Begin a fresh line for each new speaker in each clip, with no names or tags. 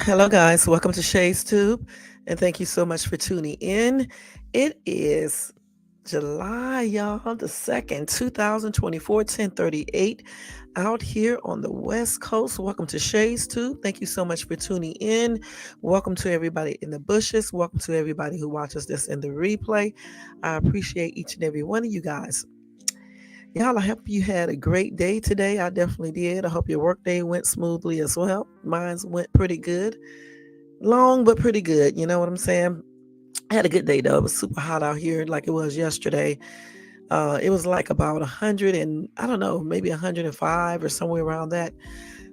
Hello, guys. Welcome to Shay's Tube, and thank you so much for tuning in. It is July, y'all, the 2nd, 2024, 10:38 out here on the West Coast. Welcome to Shay's Tube. Thank you so much for tuning in. Welcome to everybody in the bushes. Welcome to everybody who watches this in the replay. I appreciate each and every one of you guys. Y'all, I hope you had a great day today. I definitely did. I hope your work day went smoothly as well. Mine's went pretty good. Long, but pretty good. You know what I'm saying? I had a good day though. It was super hot out here like it was yesterday. It was like about 100 and I don't know, maybe 105 or somewhere around that.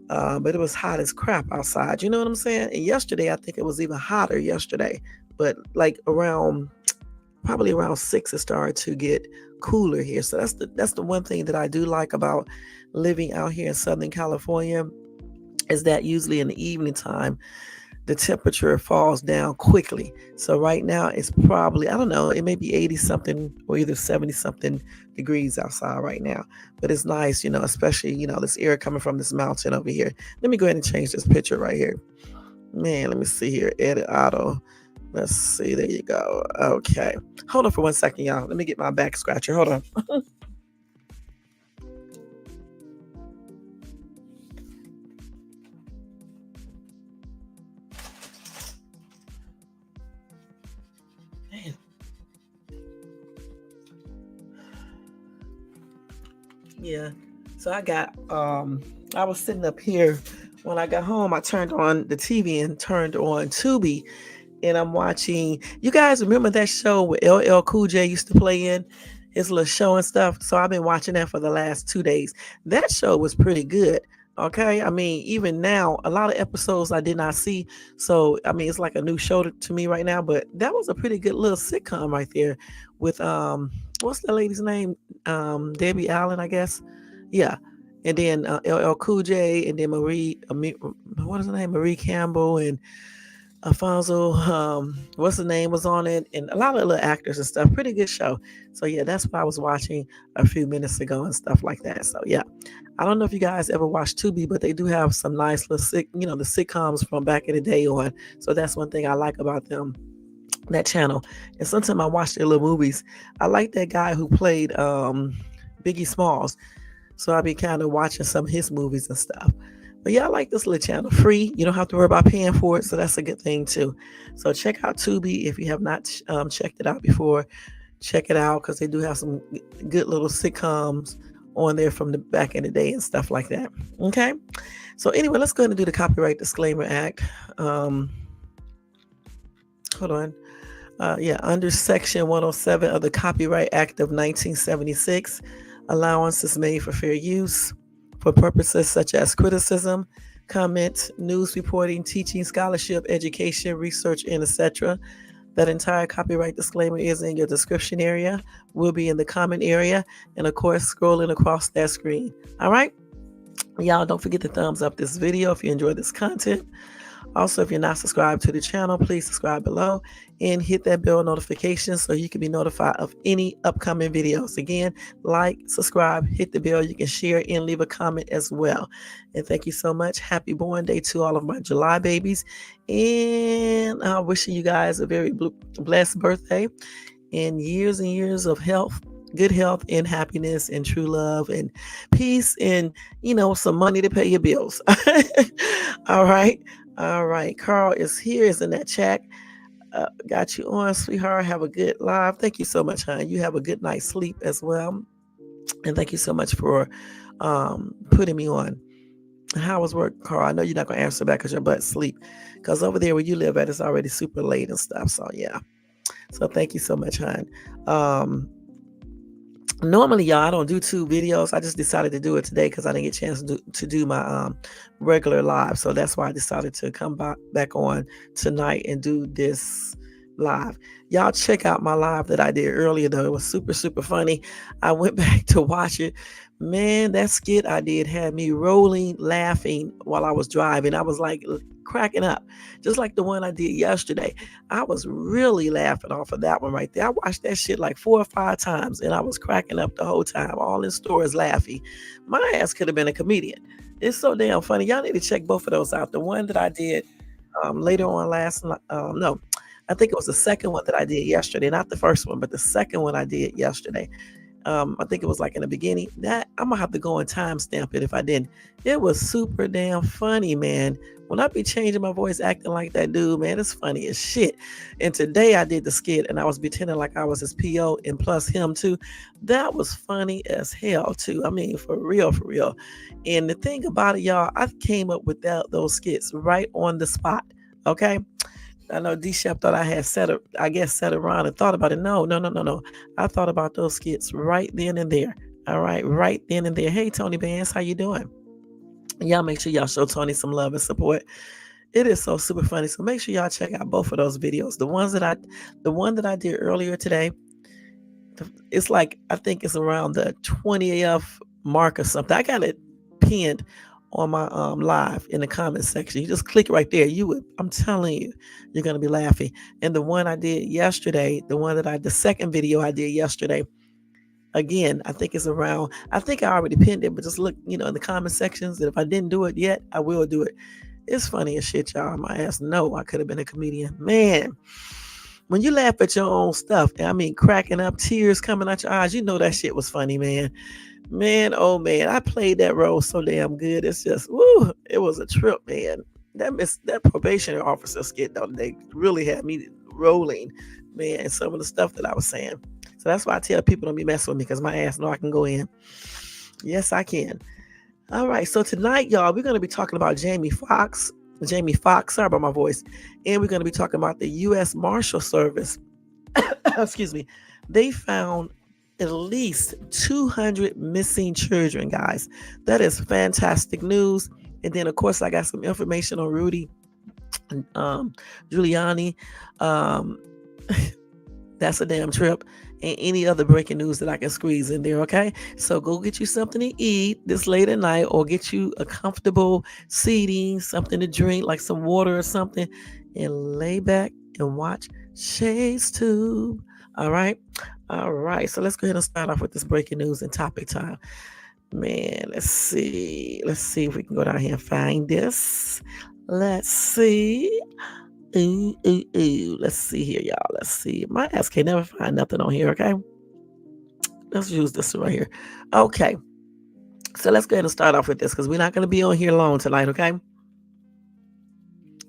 But it was hot as crap outside. You know what I'm saying? And yesterday, I think it was even hotter yesterday. But like around probably around 6 it started to get cooler here. So that's the one thing that I do like about living out here in Southern California is that usually in the evening time the temperature falls down quickly. So right now it's probably, I don't know, it may be 80 something or either 70 something degrees outside right now. But it's nice, especially, this air coming from this mountain over here. Let me go ahead and change this picture right here. Man, let me see here. Edit auto. Let's see. There you go. Okay. Hold on for 1 second, y'all. Let me get my back scratcher. Hold on. Yeah. So I was sitting up here when I got home. I turned on the TV and turned on Tubi, and I'm watching. You guys remember that show where LL Cool J used to play in his little show and stuff? So I've been watching that for the last 2 days. That show was pretty good. Okay. I mean, even now, a lot of episodes I did not see. So, I mean, it's like a new show to me right now, but that was a pretty good little sitcom right there with, what's the lady's name? Debbie Allen, I guess. Yeah. And then LL Cool J, and then what is her name? Marie Campbell and Alfonso, what's the name was on it, and a lot of little actors and stuff. Pretty good show. So yeah, that's what I was watching a few minutes ago and stuff like that. So yeah, I don't know if you guys ever watched Tubi, but they do have some nice little the sitcoms from back in the day on. So that's one thing I like about them, that channel. And sometimes I watch their little movies. I like that guy who played Biggie Smalls. So I'll be kind of watching some of his movies and stuff. But yeah, I like this little channel. Free. You don't have to worry about paying for it. So that's a good thing too. So check out Tubi if you have not checked it out before. Check it out because they do have some good little sitcoms on there from the back in the day and stuff like that. Okay. So anyway, let's go ahead and do the Copyright Disclaimer Act. Hold on. Under Section 107 of the Copyright Act of 1976, allowance is made for fair use for purposes such as criticism, comment, news reporting, teaching, scholarship, education, research, and etc. That entire copyright disclaimer is in your description area, will be in the comment area, and of course, scrolling across that screen. All right? Y'all, don't forget to thumbs up this video if you enjoy this content. Also, if you're not subscribed to the channel, please subscribe below and hit that bell notification so you can be notified of any upcoming videos. Again, like, subscribe, hit the bell. You can share and leave a comment as well. And thank you so much. Happy born day to all of my July babies. And I'm wishing you guys a very blessed birthday and years of health. Good health and happiness and true love and peace and, some money to pay your bills. All right. All right. Carl is here, is in that chat. Got you on, sweetheart. Have a good live. Thank you so much, hon. You have a good night's sleep as well. And thank you so much for putting me on. How was work, Carl? I know you're not going to answer back because your butt's asleep. Because over there where you live at, it's already super late and stuff. So, yeah. So, thank you so much, hon. Normally, y'all, I don't do 2 videos. I just decided to do it today because I didn't get a chance to do my regular live. So that's why I decided to come back on tonight and do this live. Y'all check out my live that I did earlier, though. It was super, super funny. I went back to watch it. Man, that skit I did had me rolling, laughing while I was driving. I was like cracking up, just like the one I did yesterday. I was really laughing off of that one right there. I watched that shit like 4 or 5 times and I was cracking up the whole time, all in stores laughing. My ass could have been a comedian. It's so damn funny. Y'all need to check both of those out. The one that I did later on no, I think it was the second one that I did yesterday, not the first one, but the second one I did yesterday. I think it was like in the beginning. That I'm gonna have to go and timestamp it if I didn't. It was super damn funny, man. When I be changing my voice, acting like that dude, man, it's funny as shit. And today I did the skit and I was pretending like I was his PO and plus him too. That was funny as hell too. I mean, for real, for real. And the thing about it, y'all, I came up with those skits right on the spot. Okay. I know D Shep thought I had set around and thought about it. No, no, no, no, no. I thought about those skits right then and there. All right, right then and there. Hey, Tony Bands, how you doing? Y'all make sure y'all show Tony some love and support. It is so super funny. So make sure y'all check out both of those videos. The one that I did earlier today, it's like I think it's around the 20th mark or something. I got it pinned on my live in the comment section. You just click right there. I'm telling you, you're gonna be laughing. And the one I did yesterday, the second video I did yesterday, again, I think it's around. I think I already pinned it, but just look, in the comment sections. And if I didn't do it yet, I will do it. It's funny as shit, y'all. My ass know I could have been a comedian, man. When you laugh at your own stuff, I mean, cracking up, tears coming out your eyes, you know that shit was funny, man. Man, oh man, I played that role so damn good. It's just, woo, it was a trip, man. That probationary officer skit the other day really had me rolling, man. Some of the stuff that I was saying. So that's why I tell people don't be messing with me because my ass know I can go in. Yes, I can. All right, so tonight, y'all, we're going to be talking about Jamie Foxx. Sorry about my voice. And we're going to be talking about the U.S. Marshal Service. Excuse me. They found at least 200 missing children, guys. That is fantastic news. And then, of course, I got some information on Rudy Giuliani. That's a damn trip. And any other breaking news that I can squeeze in there, okay? So go get you something to eat this late at night or get you a comfortable seating, something to drink, like some water or something, and lay back and watch Shay's Tube. All right? All right. So let's go ahead and start off with this breaking news and topic time. Man, let's see. Let's see if we can go down here and find this. Let's see. Ooh. Let's see here, y'all. Let's see. My ass can't never find nothing on here, okay? Let's use this right here. Okay. So let's go ahead and start off with this because we're not going to be on here long tonight, okay?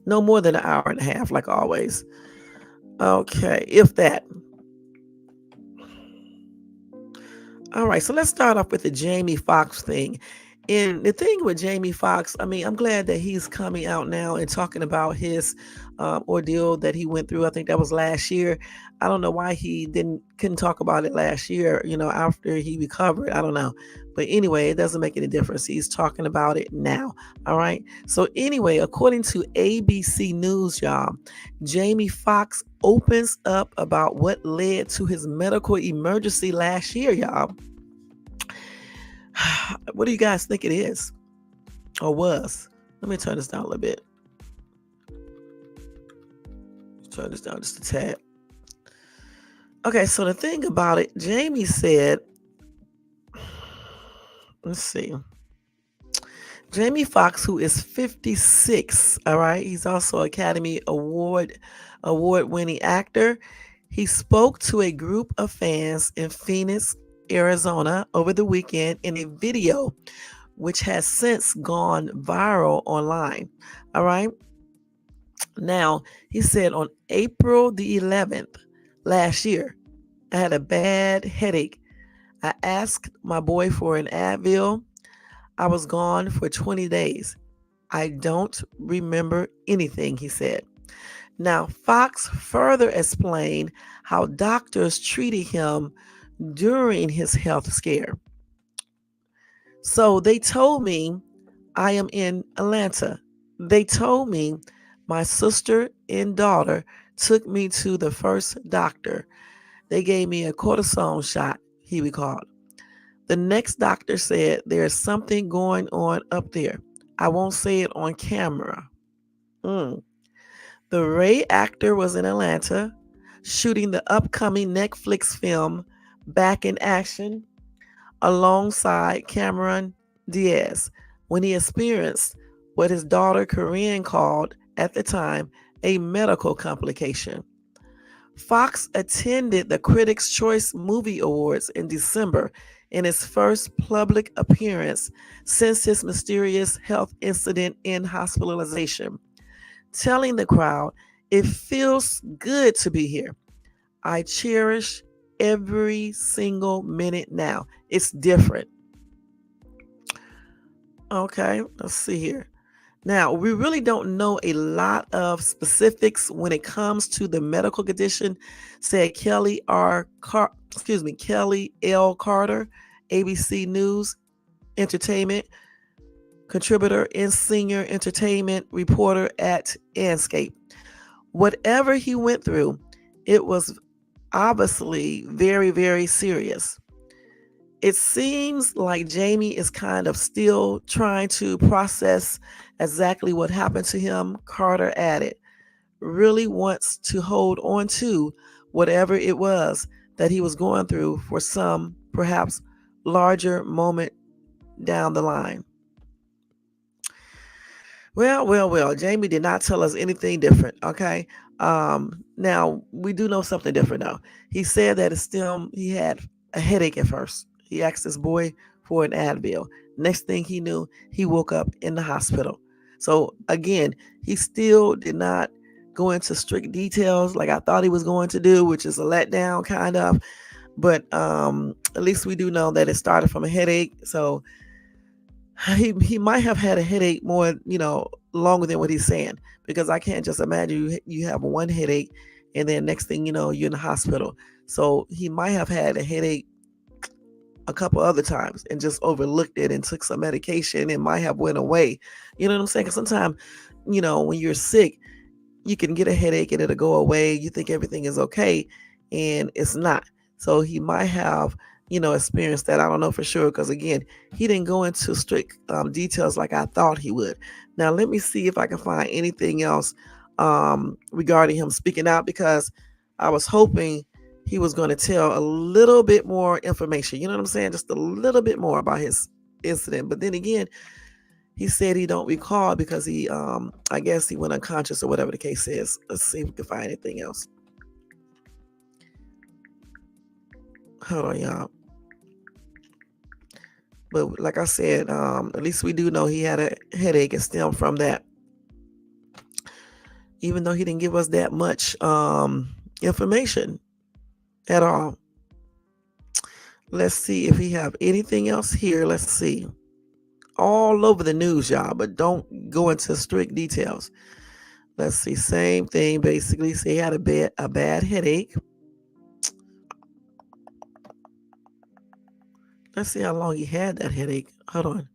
No more than an hour and a half, like always. Okay, if that. All right, so let's start off with the Jamie Foxx thing. And the thing with Jamie Foxx, I mean, I'm glad that he's coming out now and talking about his ordeal that he went through. I think that was last year. I don't know why he couldn't talk about it last year, after he recovered. I don't know. But anyway, it doesn't make any difference. He's talking about it now. All right. So anyway, according to ABC News, y'all, Jamie Foxx opens up about what led to his medical emergency last year, y'all. What do you guys think it is or was? Let me turn this down a little bit. Turn this down just a tad. Okay, so the thing about it, Jamie said, let's see. Jamie Foxx, who is 56, all right, he's also Academy Award-winning actor. He spoke to a group of fans in Phoenix, Arizona over the weekend in a video which has since gone viral online. All right. Now, he said on April the 11th last year, I had a bad headache. I asked my boy for an Advil. I was gone for 20 days. I don't remember anything, he said. Now, Fox further explained how doctors treated him during his health scare. So they told me I am in Atlanta. They told me my sister and daughter took me to the first doctor. They gave me a cortisone shot, he recalled. The next doctor said there's something going on up there. I won't say it on camera. The Ray actor was in Atlanta shooting the upcoming Netflix film Back in Action alongside Cameron Diaz when he experienced what his daughter Corinne called at the time, a medical complication. Fox attended the Critics' Choice Movie Awards in December in his first public appearance since his mysterious health incident in hospitalization, telling the crowd, "It feels good to be here. I cherish every single minute now. It's different." Okay, let's see here. Now, we really don't know a lot of specifics when it comes to the medical condition, said Kelly L. Carter, ABC News Entertainment contributor and senior entertainment reporter at Anscape. Whatever he went through, it was obviously very, very serious. It seems like Jamie is kind of still trying to process exactly what happened to him, Carter added. Really wants to hold on to whatever it was that he was going through for some, perhaps, larger moment down the line. Well, Jamie did not tell us anything different, okay? Now, we do know something different, though. He said that he had a headache at first. He asked his boy for an Advil. Next thing he knew, he woke up in the hospital. So, again, he still did not go into strict details like I thought he was going to do, which is a letdown, kind of. But at least we do know that it started from a headache. So, he might have had a headache more, longer than what he's saying, because I can't just imagine you have one headache and then next thing you know you're in the hospital. So he might have had a headache a couple other times and just overlooked it and took some medication and might have went away. You know what I'm saying? Because sometimes, when you're sick, you can get a headache and it'll go away. You think everything is okay and it's not. So he might have, experienced that. I don't know for sure because, again, he didn't go into strict details like I thought he would. Now, let me see if I can find anything else regarding him speaking out, because I was hoping he was going to tell a little bit more information. You know what I'm saying? Just a little bit more about his incident. But then again, he said he don't recall because he, I guess he went unconscious or whatever the case is. Let's see if we can find anything else. Hold on, y'all. But like I said, at least we do know he had a headache and stemmed from that. Even though he didn't give us that much information at all. Let's see if we have anything else here. Let's see. All over the news, y'all, but don't go into strict details. Let's see. Same thing, basically. Say he had a bad headache. Let's see how long he had that headache. Hold on.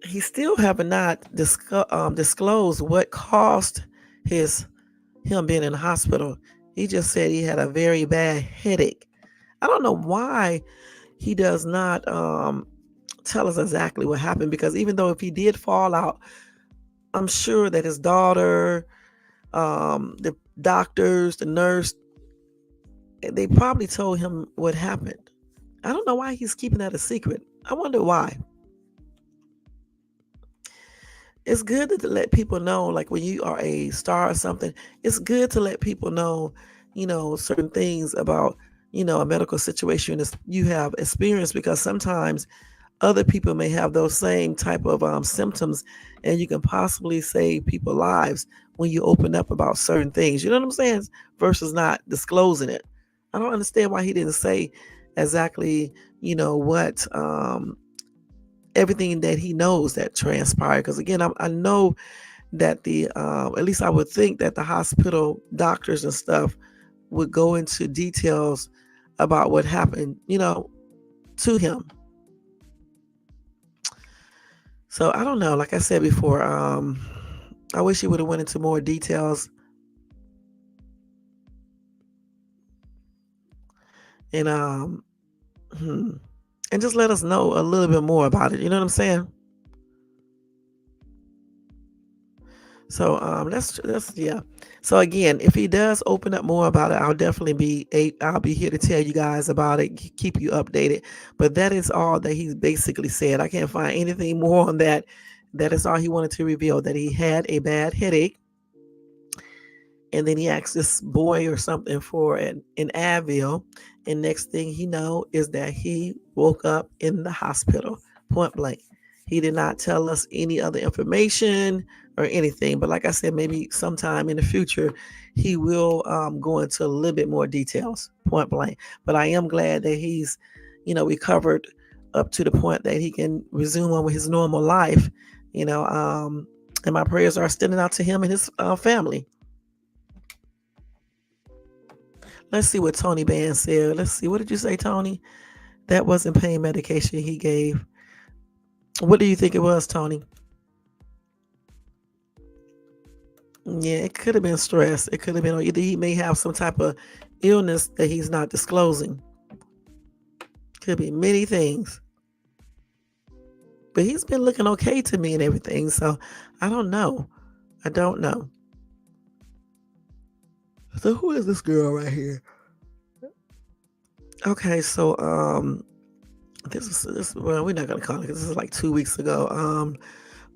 He still have not disclosed what caused him being in the hospital. He just said he had a very bad headache. I don't know why he does not tell us exactly what happened, because even though if he did fall out, I'm sure that his daughter, the doctors, the nurse, they probably told him what happened. I don't know why he's keeping that a secret. I wonder why. It's good to let people know, like when you are a star or something, it's good to let people know, certain things about, a medical situation you have experienced, because sometimes other people may have those same type of symptoms, and you can possibly save people's lives when you open up about certain things. You know what I'm saying? Versus not disclosing it. I don't understand why he didn't say exactly, what everything that he knows that transpired. Because again, I know that at least I would think that the hospital doctors and stuff would go into details about what happened, to him. So I don't know. Like I said before, I wish he would have went into more details. And and just let us know a little bit more about it. You know what I'm saying? So that's yeah. So again, if he does open up more about it, I'll be here to tell you guys about it, keep you updated. But that is all that he's basically said. I can't find anything more on that That is all he wanted to reveal, that he had a bad headache. And then he asked this boy or something for an Advil. And next thing he know is that he woke up in the hospital, point blank. He did not tell us any other information or anything. But like I said, maybe sometime in the future, he will go into a little bit more details, point blank. But I am glad that he's, recovered up to the point that he can resume on with his normal life, and my prayers are extended out to him and his family. Let's see what Tony Band said. Let's see. What did you say, Tony? That wasn't pain medication he gave. What do you think it was, Tony? Yeah, it could have been stress. It could have been either he may have some type of illness that he's not disclosing. Could be many things. But he's been looking okay to me and everything. So I don't know. I don't know. So who is this girl right here? Okay, so this well, we're not gonna call it because this is like 2 weeks ago.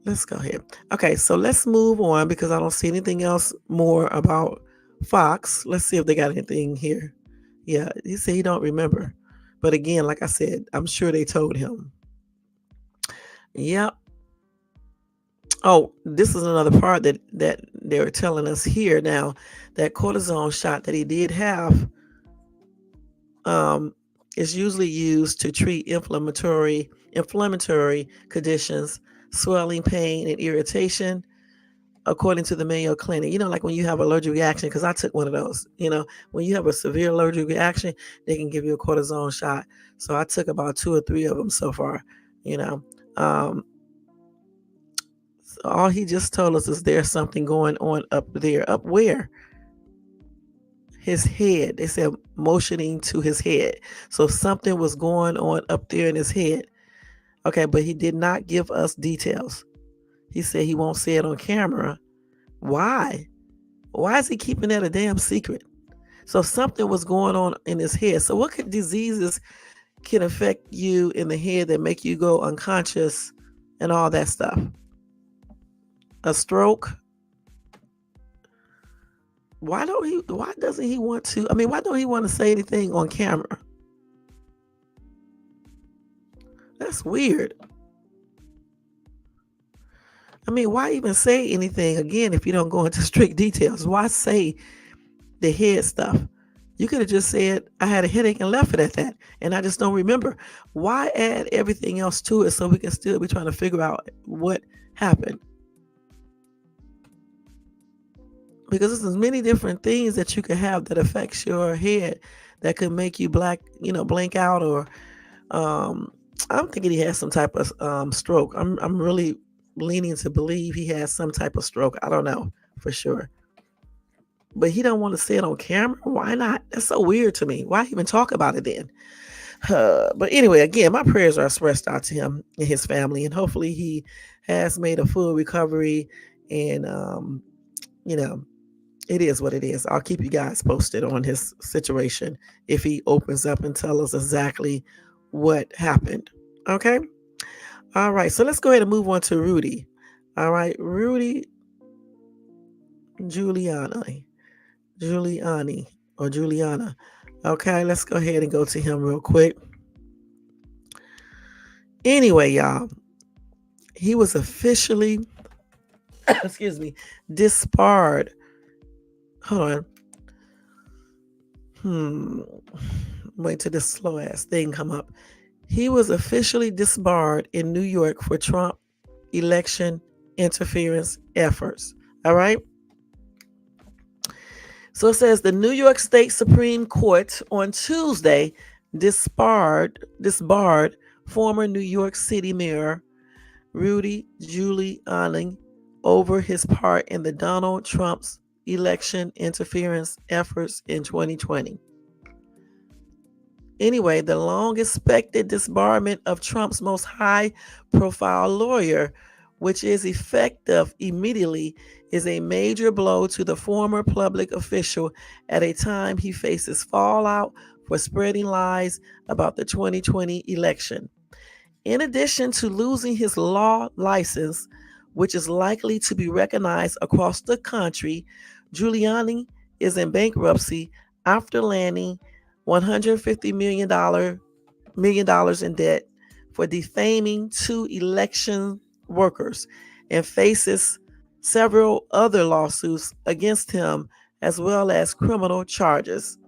Let's go ahead. Okay, so let's move on because I don't see anything else more about Fox. Let's see if they got anything here. Yeah, he said he don't remember. But again, like I said, I'm sure they told him. Yep. Oh, this is another part that they're telling us here now. That cortisone shot that he did have is usually used to treat inflammatory conditions, swelling, pain, and irritation, according to the Mayo Clinic. Like when you have allergic reaction, because I took one of those. When you have a severe allergic reaction, they can give you a cortisone shot. So I took about 2 or 3 of them so far. So all he just told us is there's something going on up there. Up where? His head. They said motioning to his head. So something was going on up there in his head. Okay, but he did not give us details. He said he won't say it on camera. Why? Why is he keeping that a damn secret? So something was going on in his head. So what diseases can affect you in the head that make you go unconscious and all that stuff? A stroke? Why doesn't he want to? Why don't he want to say anything on camera? That's weird. Why even say anything again if you don't go into strict details? Why say the head stuff? You could have just said, I had a headache and left it at that. And I just don't remember. Why add everything else to it so we can still be trying to figure out what happened? Because there's many different things that you could have that affects your head that could make you blank out, or I'm thinking he has some type of stroke. I'm really leaning to believe he has some type of stroke. I don't know for sure. But he don't want to say it on camera. Why not? That's so weird to me. Why even talk about it then? But anyway, again, my prayers are expressed out to him and his family, and hopefully he has made a full recovery. And it is what it is. I'll keep you guys posted on his situation if he opens up and tells us exactly what happened. Okay? All right. So let's go ahead and move on to Rudy. All right. Rudy Giuliani or Giuliana. Okay. Let's go ahead and go to him real quick. Anyway, y'all, he was officially, disbarred. Hold on. Wait till this slow ass thing come up. He was officially disbarred in New York for Trump election interference efforts. All right. So it says the New York State Supreme Court on Tuesday disbarred former New York City Mayor Rudy Giuliani over his part in the Donald Trump's election interference efforts in 2020. Anyway, the long-expected disbarment of Trump's most high-profile lawyer, which is effective immediately, is a major blow to the former public official at a time he faces fallout for spreading lies about the 2020 election. In addition to losing his law license, which is likely to be recognized across the country. Giuliani is in bankruptcy after landing $150 million in debt for defaming two election workers and faces several other lawsuits against him as well as criminal charges.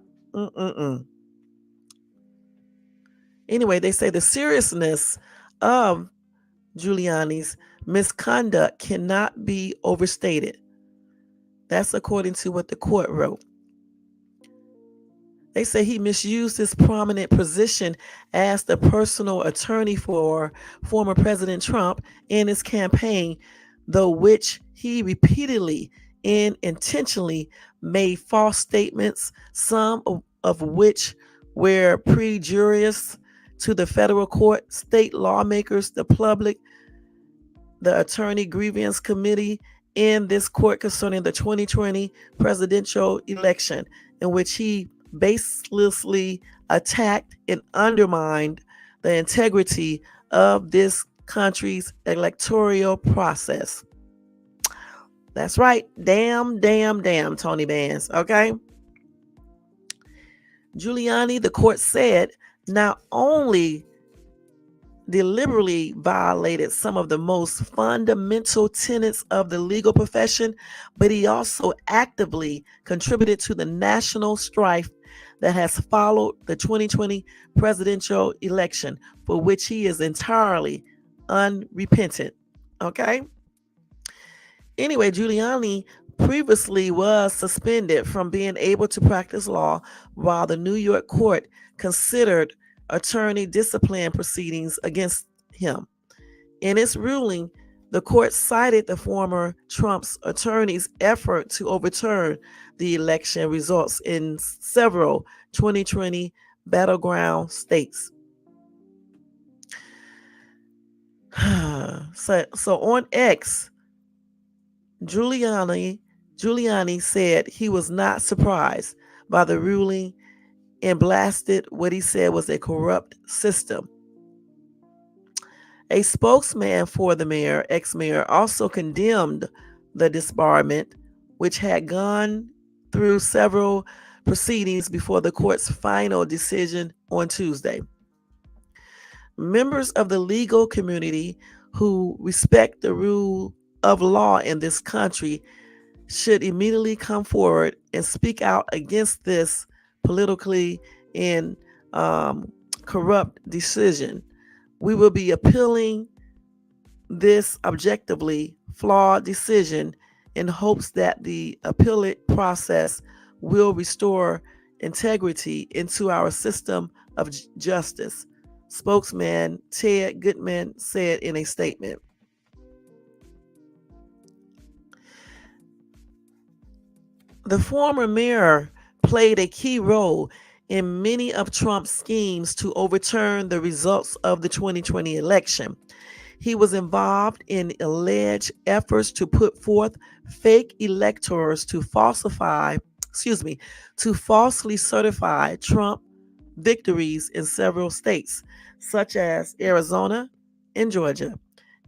Anyway, they say the seriousness of Giuliani's misconduct cannot be overstated. That's according to what the court wrote. They say he misused his prominent position as the personal attorney for former President Trump in his campaign, though which he repeatedly and intentionally made false statements, some of which were prejudicial to the federal court, state lawmakers, the public, the Attorney Grievance Committee, in this court concerning the 2020 presidential election, in which he baselessly attacked and undermined the integrity of this country's electoral process. That's right. Damn, Tony Vance. Okay. Giuliani, the court said, not only deliberately violated some of the most fundamental tenets of the legal profession, but he also actively contributed to the national strife that has followed the 2020 presidential election, for which he is entirely unrepentant. Okay? Anyway, Giuliani previously was suspended from being able to practice law while the New York court considered attorney discipline proceedings against him. In its ruling, the court cited the former Trump's attorney's effort to overturn the election results in several 2020 battleground states. So on X, Giuliani said he was not surprised by the ruling and blasted what he said was a corrupt system. A spokesman for the ex-mayor, also condemned the disbarment, which had gone through several proceedings before the court's final decision on Tuesday. Members of the legal community who respect the rule of law in this country should immediately come forward and speak out against this politically and corrupt decision. We will be appealing this objectively flawed decision in hopes that the appellate process will restore integrity into our system of justice, spokesman Ted Goodman said in a statement. The former mayor played a key role in many of Trump's schemes to overturn the results of the 2020 election. He was involved in alleged efforts to put forth fake electors to falsely certify Trump victories in several states, such as Arizona and Georgia.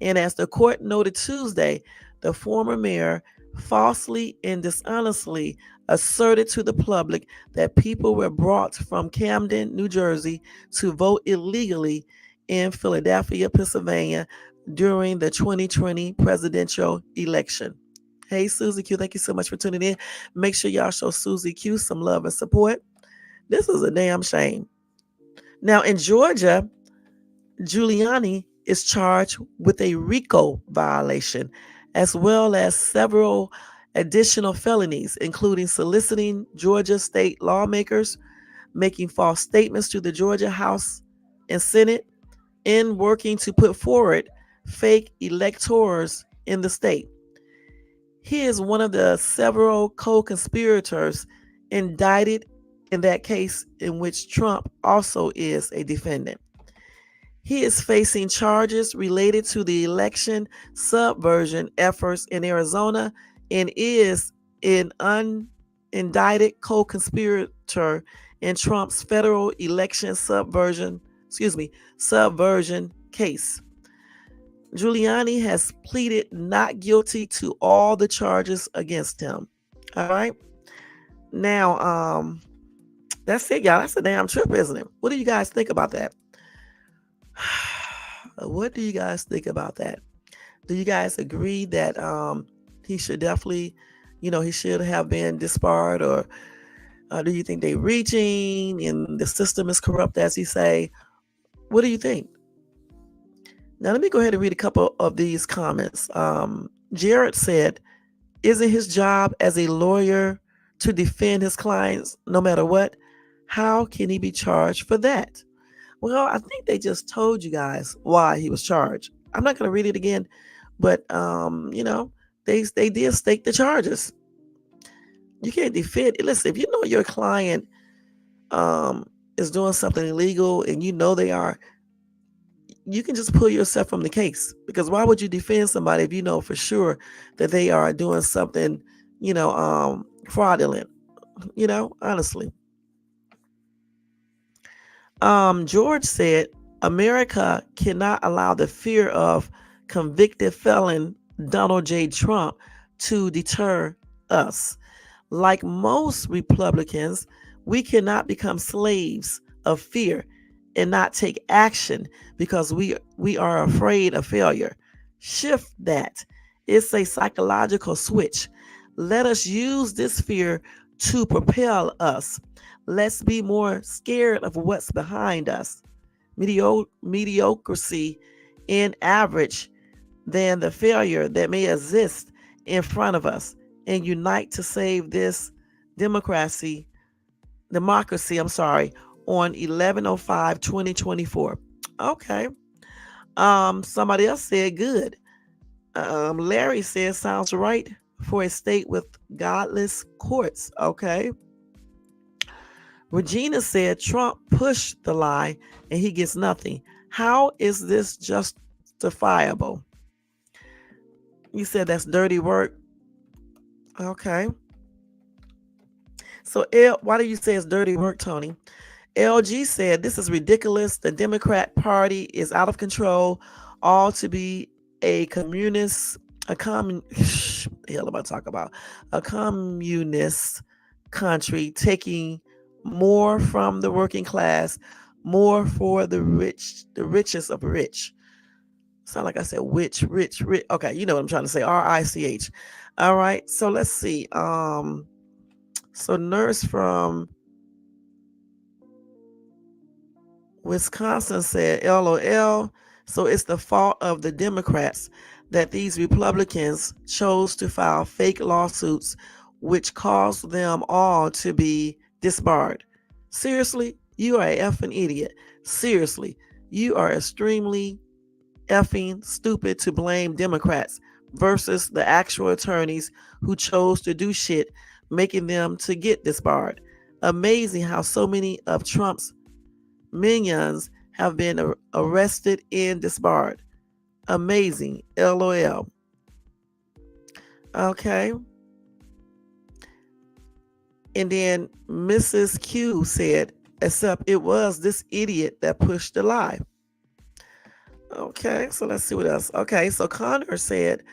And as the court noted Tuesday, the former mayor falsely and dishonestly asserted to the public that people were brought from Camden, New Jersey, to vote illegally in Philadelphia, Pennsylvania during the 2020 presidential election. Hey, Susie Q, thank you so much for tuning in. Make sure y'all show Susie Q some love and support. This is a damn shame. Now, in Georgia, Giuliani is charged with a RICO violation, as well as several additional felonies, including soliciting Georgia state lawmakers, making false statements to the Georgia House and Senate, and working to put forward fake electors in the state. He is one of the several co-conspirators indicted in that case, in which Trump also is a defendant. He is facing charges related to the election subversion efforts in Arizona and is an unindicted co-conspirator in Trump's federal election subversion case. Giuliani has pleaded not guilty to all the charges against him. All right. Now, that's it, y'all. That's a damn trip, isn't it? What do you guys think about that? What do you guys think about that? Do you guys agree that he should definitely, he should have been disbarred, or do you think they reaching and the system is corrupt, as he say? What do you think? Now, let me go ahead and read a couple of these comments. Jared said, isn't his job as a lawyer to defend his clients no matter what? How can he be charged for that? Well, I think they just told you guys why he was charged. I'm not going to read it again, but they did state the charges. You can't defend. Listen, if you know your client is doing something illegal and you know they are, you can just pull yourself from the case, because why would you defend somebody if you know for sure that they are doing something, fraudulent, honestly. George said, America cannot allow the fear of convicted felon Donald J. Trump to deter us. Like most Republicans, we cannot become slaves of fear and not take action because we are afraid of failure. Shift that. It's a psychological switch. Let us use this fear to propel us. Let's be more scared of what's behind us, mediocrity and average, than the failure that may exist in front of us, and unite to save this democracy, on 11/05/2024. Okay. Somebody else said good. Larry said sounds right for a state with godless courts. Okay. Regina said Trump pushed the lie and he gets nothing. How is this justifiable? You said that's dirty work. Okay. So why do you say it's dirty work, Tony? LG said this is ridiculous. The Democrat Party is out of control. All to be a communist, hell am I talking about? A communist country taking more from the working class, more for the rich, the richest of rich. Sound like I said rich. Okay, you know what I'm trying to say. RICH. All right. So let's see. So nurse from Wisconsin said, LOL. So it's the fault of the Democrats that these Republicans chose to file fake lawsuits, which caused them all to be disbarred. Seriously, you are a effing idiot. Seriously, you are extremely effing stupid to blame Democrats versus the actual attorneys who chose to do shit, making them to get disbarred. Amazing how so many of Trump's minions have been arrested and disbarred. Amazing. LOL. Okay. And then Mrs. Q said, except it was this idiot that pushed the lie. Okay, so let's see what else. Okay, so Connor said,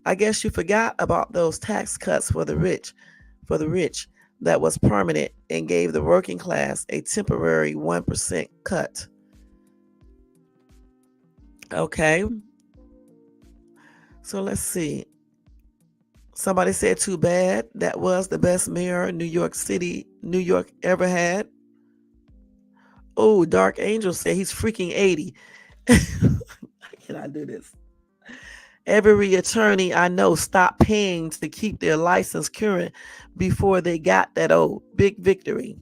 I guess you forgot about those tax cuts for the rich, that was permanent and gave the working class a temporary 1% cut. Okay. So let's see. Somebody said too bad. That was the best mayor New York ever had. Oh, Dark Angel said he's freaking 80. How can I do this? Every attorney I know stopped paying to keep their license current before they got that old big victory.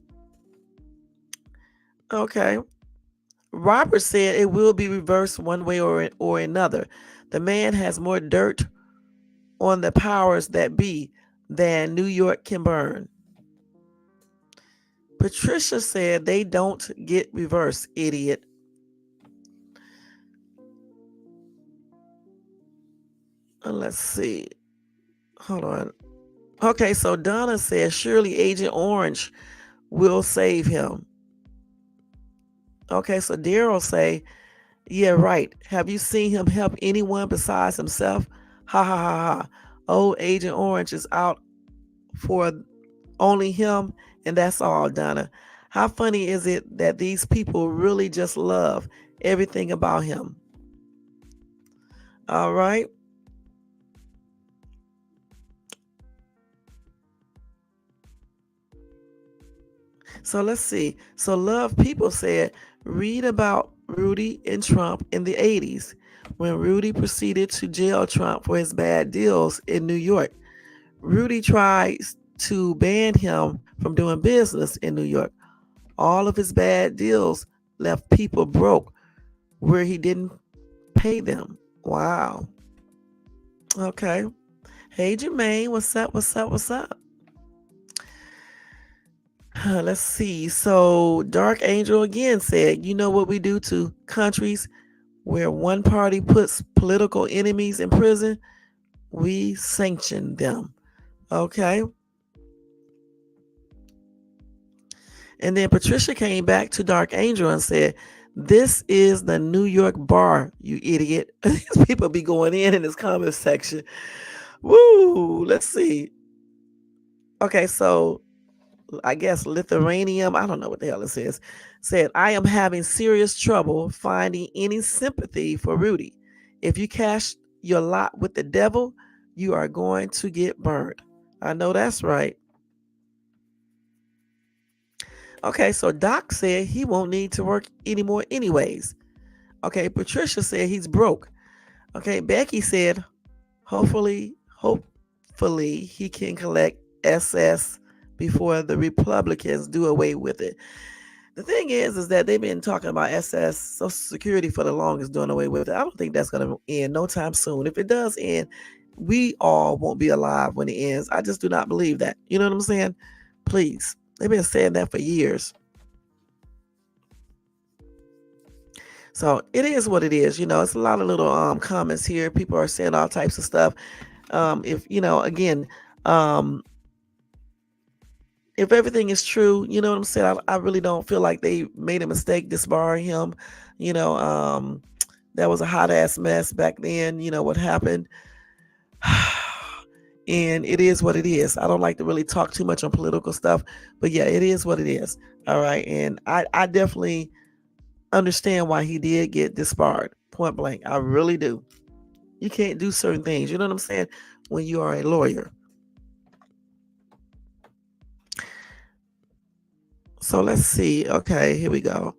Okay. Robert said it will be reversed one way or another. The man has more dirt on the powers that be than New York can burn. Patricia said they don't get reversed, idiot. Let's see. Hold on. Okay, so Donna says surely Agent Orange will save him. Okay, so Daryl say Yeah, right. Have you seen him help anyone besides himself? Ha ha ha ha. Old Agent Orange is out for only him, and that's all, Donna. How funny is it that these people really just love everything about him? All right. So let's see. So Love People said, read about Rudy and Trump in the 80s when Rudy proceeded to jail Trump for his bad deals in New York. Rudy tries to ban him from doing business in New York. All of his bad deals left people broke where he didn't pay them. Wow. Okay. Hey, Jermaine, what's up? What's up? What's up? Let's see. So, Dark Angel again said, you know what we do to countries where one party puts political enemies in prison? We sanction them. Okay. And then Patricia came back to Dark Angel and said, this is the New York bar, you idiot. These people be going in this comment section. Woo! Let's see. Okay, so I guess Lithuanium, I don't know what the hell it says, said, I am having serious trouble finding any sympathy for Rudy. If you cast your lot with the devil, you are going to get burned. I know that's right. Okay, so Doc said he won't need to work anymore, anyways. Okay, Patricia said he's broke. Okay, Becky said hopefully he can collect SS before the Republicans do away with it. The thing is that they've been talking about SS, Social Security, for the longest, doing away with it. I don't think that's going to end no time soon. If it does end, we all won't be alive when it ends. I just do not believe that. You know what I'm saying? Please. They've been saying that for years. So it is what it is. It's a lot of little comments here. People are saying all types of stuff. If again, um, if everything is true, you know what I'm saying. I really don't feel like they made a mistake disbarring him. You know, that was a hot ass mess back then. You know what happened. And it is what it is. I don't like to really talk too much on political stuff, but yeah, it is what it is. All right. And I definitely understand why he did get disbarred, point blank. I really do. You can't do certain things. You know what I'm saying? When you are a lawyer. So let's see. Okay, here we go.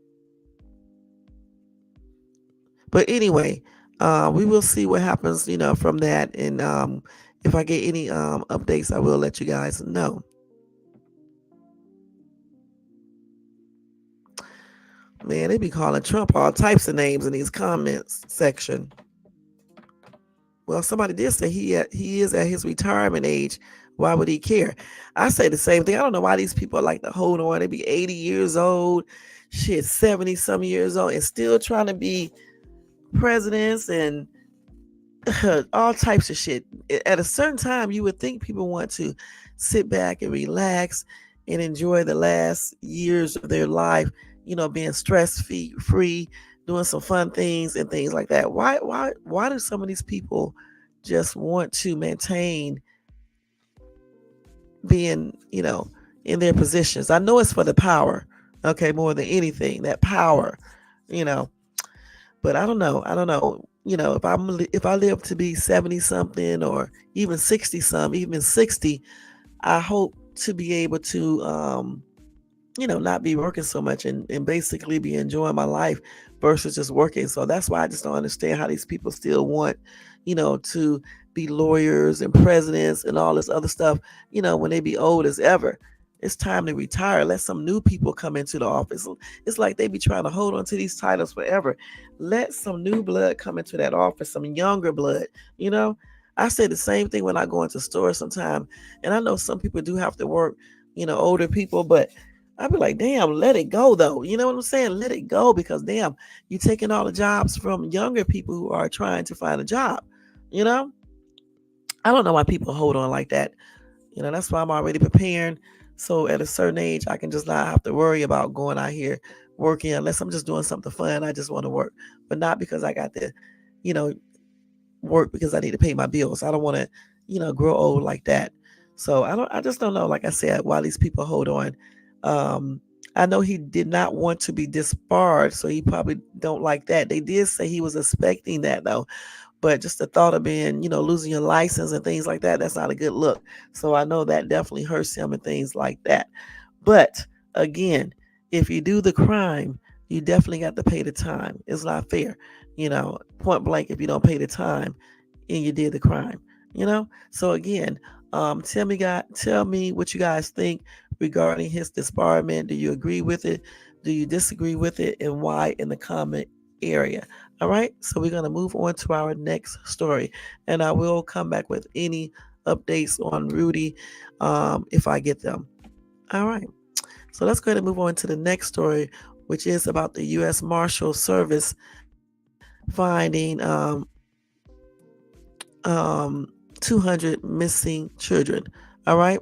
But anyway, we will see what happens, from that. And if I get any updates, I will let you guys know. Man, they be calling Trump all types of names in these comments section. Well, somebody did say he is at his retirement age. Why would he care? I say the same thing. I don't know why these people like to hold on. They be 80 years old, shit, 70 some years old, and still trying to be presidents and all types of shit. At a certain time, you would think people want to sit back and relax and enjoy the last years of their life, being stress free, doing some fun things and things like that. Why do some of these people just want to maintain being, in their positions? I know it's for the power, okay, more than anything, that power, you know. But I don't know. I don't know. If I live to be 70 something or even 60 some, even 60, I hope to be able to not be working so much and basically be enjoying my life versus just working. So that's why I just don't understand how these people still want, to be lawyers and presidents and all this other stuff, when they be old as ever. It's time to retire. Let some new people come into the office. It's like they be trying to hold on to these titles forever. Let some new blood come into that office, some younger blood, you know? I say the same thing when I go into stores sometime. And I know some people do have to work, older people, but I'd be like, damn, let it go though. You know what I'm saying? Let it go, because damn, you're taking all the jobs from younger people who are trying to find a job. You know? I don't know why people hold on like that. That's why I'm already preparing. So at a certain age, I can just not have to worry about going out here working unless I'm just doing something fun. I just want to work, but not because I got to, you know, work because I need to pay my bills. I don't want to, grow old like that. So I just don't know. Like I said, why these people hold on. Um, I know he did not want to be disbarred, so he probably don't like that. They did say he was expecting that though, but just the thought of being, losing your license and things like that, that's not a good look. So I know that definitely hurts him and things like that. But again, if you do the crime, you definitely got to pay the time. It's not fair, point blank, if you don't pay the time and you did the crime. So again, tell me what you guys think regarding his disbarment. Do you agree with it? Do you disagree with it? And why in the comment area? All right. So we're going to move on to our next story. And I will come back with any updates on Rudy if I get them. All right. So let's go ahead and move on to the next story, which is about the U.S. Marshals Service finding 200 missing children. All right.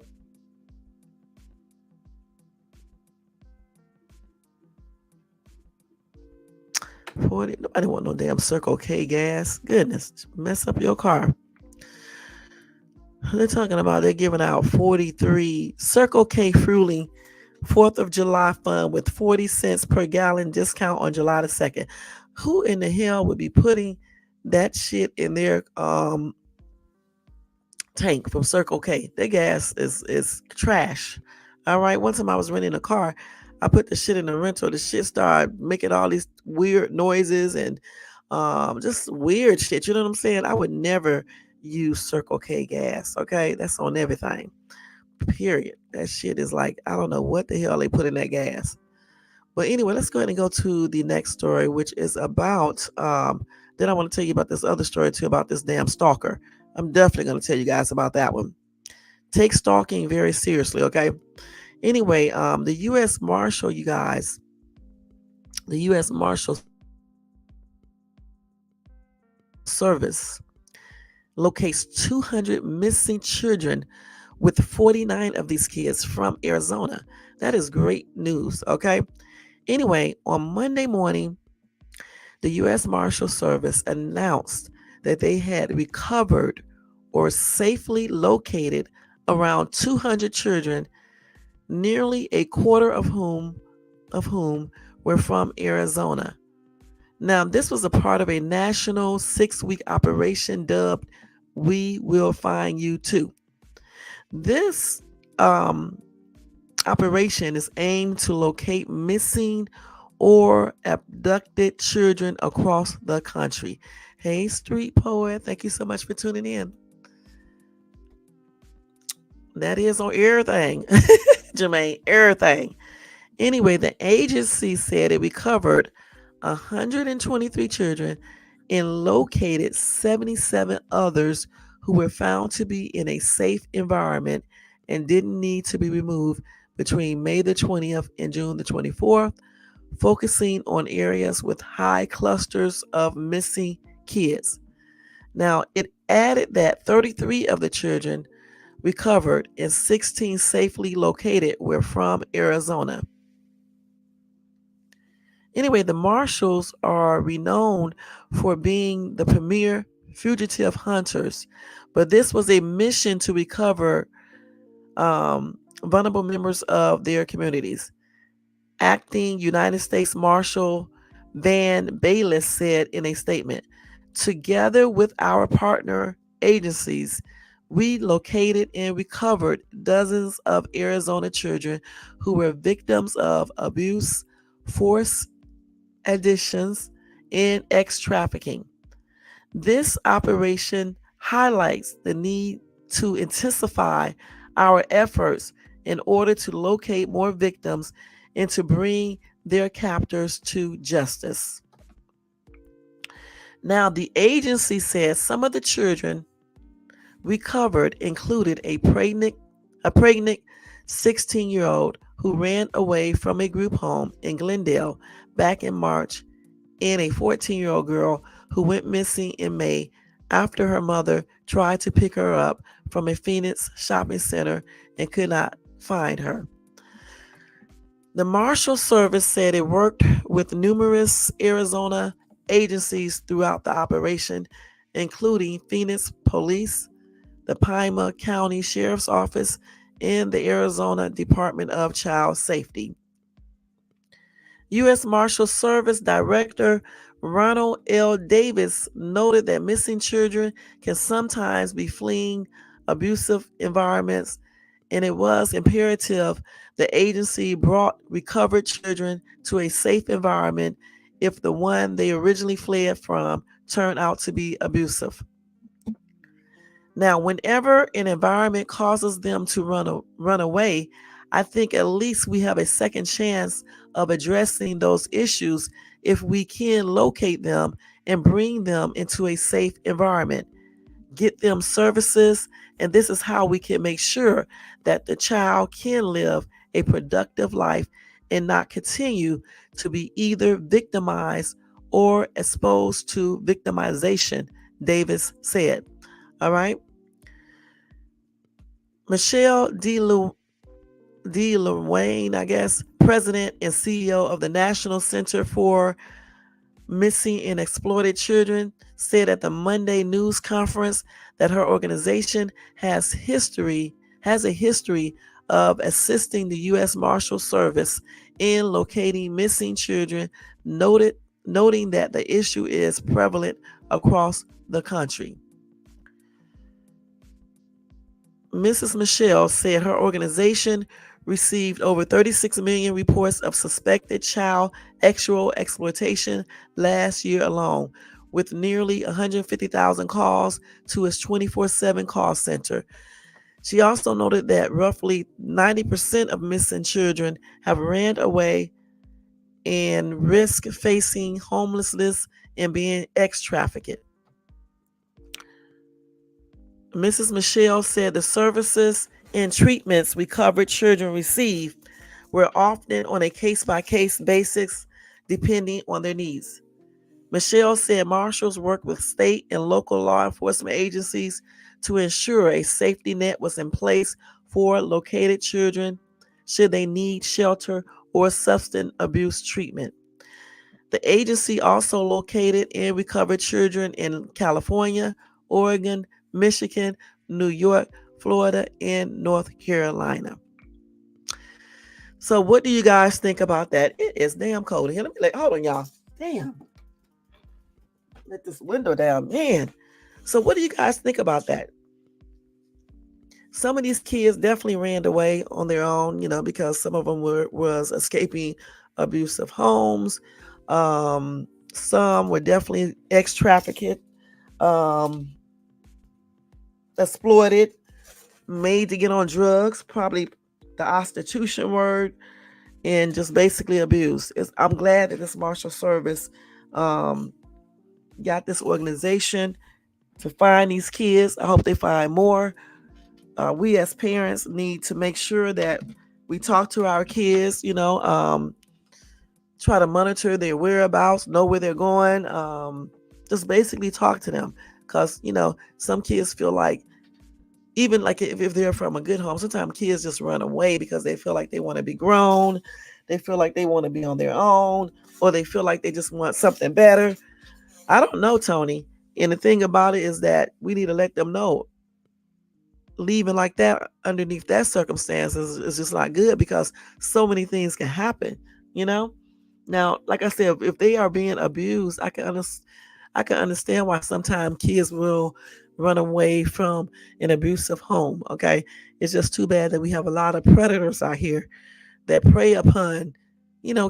40. Nobody want no damn Circle K gas. Goodness, mess up your car. They're talking about they're giving out 43 Circle K Fueling 4th of July fund with 40 cents per gallon discount on July the 2nd. Who in the hell would be putting that shit in their tank from Circle K? Their gas is trash. All right. One time I was renting a car, I put the shit in the rental. The shit started making all these weird noises and just weird shit. You know what I'm saying? I would never use Circle K gas. Okay, that's on everything. Period. That shit is like, I don't know what the hell they put in that gas. But anyway, let's go ahead and go to the next story, which is about. Then I want to tell you about this other story too about this damn stalker. I'm definitely going to tell you guys about that one. Take stalking very seriously, okay? Anyway, the U.S. Marshal, you guys, the U.S. Marshal Service locates 200 missing children with 49 of these kids from Arizona. That is great news, okay? Anyway, on Monday morning, the U.S. Marshal Service announced that they had recovered or safely located around 200 children, nearly a quarter of whom were from Arizona. Now, this was a part of a national 6-week operation dubbed We Will Find You Too. This operation is aimed to locate missing or abducted children across the country. Hey, Street Poet, thank you so much for tuning in. That is on everything, Jermaine, everything. Anyway, the agency said it recovered 123 children and located 77 others who were found to be in a safe environment and didn't need to be removed between May the 20th and June the 24th, focusing on areas with high clusters of missing kids. Now, it added that 33 of the children recovered and 16 safely located were from Arizona. Anyway, the Marshals are renowned for being the premier fugitive hunters, but this was a mission to recover vulnerable members of their communities. Acting United States Marshal Van Bayless said in a statement, "Together with our partner agencies, we located and recovered dozens of Arizona children who were victims of abuse, forced additions, and ex trafficking. This operation highlights the need to intensify our efforts in order to locate more victims and to bring their captors to justice." Now, the agency says some of the children recovered included a pregnant 16-year-old who ran away from a group home in Glendale back in March, and a 14-year-old girl who went missing in May after her mother tried to pick her up from a Phoenix shopping center and could not find her. The Marshal Service said it worked with numerous Arizona agencies throughout the operation, including Phoenix Police, the Pima County Sheriff's Office, and the Arizona Department of Child Safety. U.S. Marshal Service Director Ronald L. Davis noted that missing children can sometimes be fleeing abusive environments, and it was imperative the agency brought recovered children to a safe environment if the one they originally fled from turned out to be abusive. Now, whenever an environment causes them to run away, I think at least we have a second chance of addressing those issues if we can locate them and bring them into a safe environment, get them services, and this is how we can make sure that the child can live a productive life and not continue to be either victimized or exposed to victimization, Davis said. All right. Michelle DeLuane, I guess, president and CEO of the National Center for Missing and Exploited Children, said at the Monday news conference that her organization has a history of assisting the U.S. Marshal Service in locating missing children, noting that the issue is prevalent across the country. Mrs. Michelle said her organization received over 36 million reports of suspected child sexual exploitation last year alone, with nearly 150,000 calls to its 24/7 call center. She also noted that roughly 90% of missing children have ran away and risk facing homelessness and being ex-trafficked. Mrs. Michelle said the services and treatments recovered children receive were often on a case-by-case basis depending on their needs. Michelle said marshals worked with state and local law enforcement agencies to ensure a safety net was in place for located children should they need shelter or substance abuse treatment. The agency also located and recovered children in California, Oregon, Michigan, New York, Florida, and North Carolina. So what do you guys think about that? It is damn cold here. Let me hold on, y'all. Damn. Let this window down. Man. So what do you guys think about that? Some of these kids definitely ran away on their own, because some of them was escaping abusive homes. Some were definitely ex-trafficked, exploited, made to get on drugs, probably the prostitution word, and just basically abused. I'm glad that this Marshal Service got this organization to find these kids. I hope they find more. We as parents need to make sure that we talk to our kids, try to monitor their whereabouts, know where they're going, just basically talk to them. Because, some kids feel like, even like if they're from a good home, sometimes kids just run away because they feel like they want to be grown. They feel like they want to be on their own, or they feel like they just want something better. I don't know, Tony. And the thing about it is that we need to let them know leaving like that underneath that circumstance is just not good, because so many things can happen, Now, like I said, if they are being abused, I can understand why sometimes kids will run away from an abusive home. Okay. It's just too bad that we have a lot of predators out here that prey upon,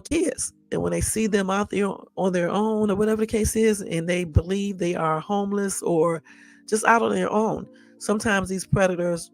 kids. And when they see them out there on their own or whatever the case is, and they believe they are homeless or just out on their own, sometimes these predators,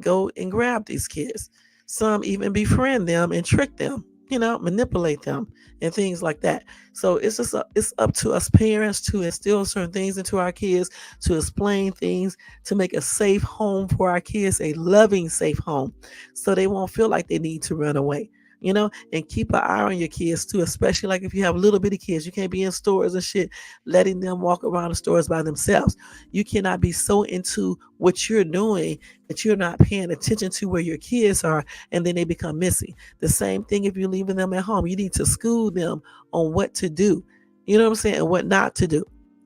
go and grab these kids. Some even befriend them and trick them, manipulate them and things like that. So it's up to us parents to instill certain things into our kids, to explain things, to make a safe home for our kids, a loving, safe home, so they won't feel like they need to run away. and keep an eye on your kids too, especially like if you have little bitty kids. You can't be in stores and shit, letting them walk around the stores by themselves. You cannot be so into what you're doing that you're not paying attention to where your kids are, and then they become missing. The same thing if you're leaving them at home. You need to school them on what to do, you know what I'm saying, and what not to do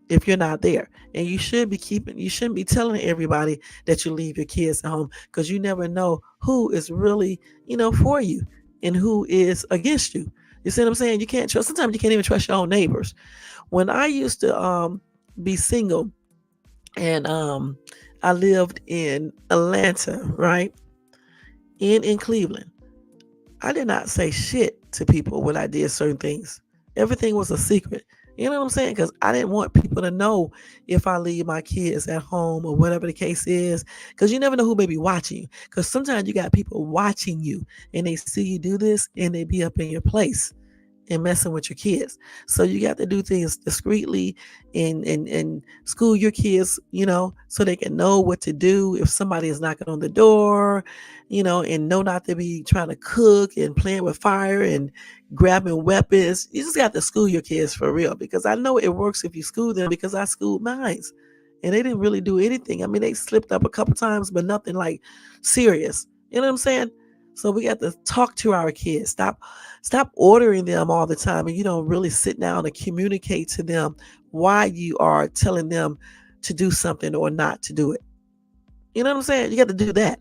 if you're not there. And you shouldn't be telling everybody that you leave your kids at home, because you never know who is really, for you and who is against you. You see what I'm saying? You can't trust, sometimes you can't even trust your own neighbors. When I used to be single, and I lived in Atlanta, right? In Cleveland, I did not say shit to people when I did certain things. Everything was a secret. You know what I'm saying? Because I didn't want people to know if I leave my kids at home or whatever the case is. Because you never know who may be watching you. Because sometimes you got people watching you and they see you do this and they be up in your place and messing with your kids. So you got to do things discreetly, and school your kids, so they can know what to do if somebody is knocking on the door, and know not to be trying to cook and playing with fire and grabbing weapons. You just got to school your kids for real, because I know it works if you school them, because I schooled mine. And they didn't really do anything. I mean, they slipped up a couple times, but nothing like serious. You know what I'm saying? So we got to talk to our kids. Stop ordering them all the time, and you don't really sit down and communicate to them why you are telling them to do something or not to do it. You know what I'm saying? You got to do that,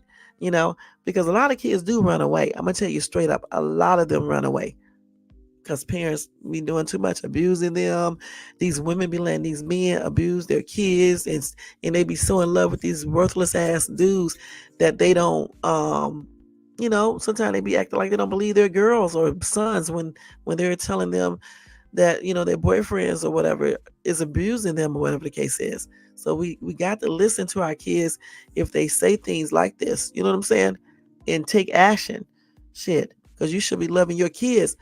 because a lot of kids do run away. I'm going to tell you straight up, a lot of them run away because parents be doing too much, abusing them. These women be letting these men abuse their kids, and they be so in love with these worthless ass dudes that they don't sometimes they be acting like they don't believe their girls or sons when they're telling them that their boyfriends or whatever is abusing them or whatever the case is. So we got to listen to our kids if they say things like this, you know what I'm saying, and take action. Shit, because you should be loving your kids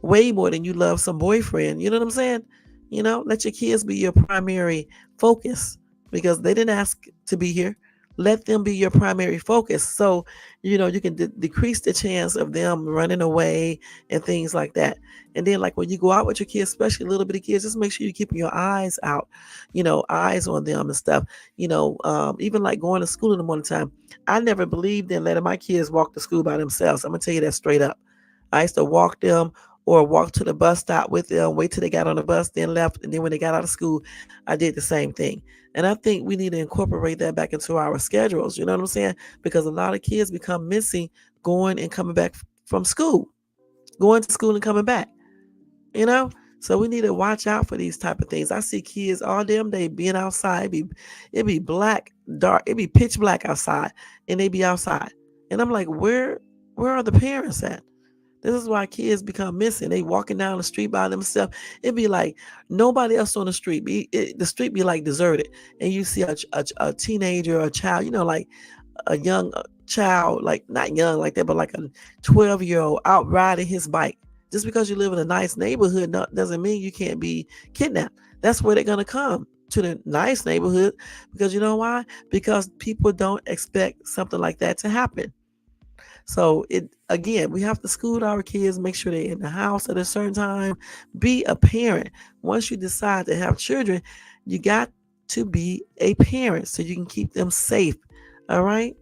way more than you love some boyfriend. You know what I'm saying? Let your kids be your primary focus, because they didn't ask to be here. Let them be your primary focus. So, you can decrease the chance of them running away and things like that. And then, like when you go out with your kids, especially little bitty kids, just make sure you're keeping your eyes out, eyes on them and stuff. Even like going to school in the morning time. I never believed in letting my kids walk to school by themselves. I'm going to tell you that straight up. I used to walk them or walk to the bus stop with them, wait till they got on the bus, then left. And then when they got out of school, I did the same thing. And I think we need to incorporate that back into our schedules. You know what I'm saying? Because a lot of kids become missing going and coming back from school, going to school and coming back, you know? So we need to watch out for these type of things. I see kids all damn day being outside. It be black, dark. It be pitch black outside, and they be outside. And I'm like, where are the parents at? This is why kids become missing. They walking down the street by themselves. It'd be like nobody else on the street. The street be like deserted, and you see a teenager or a child, like a young child, like not young like that, but like a 12-year-old out riding his bike. Just because you live in a nice neighborhood doesn't mean you can't be kidnapped. That's where they're gonna come, to the nice neighborhood, because you know why? Because people don't expect something like that to happen. So we have to school our kids, make sure they're in the house at a certain time. Be a parent. Once you decide to have children, you got to be a parent so you can keep them safe. All right?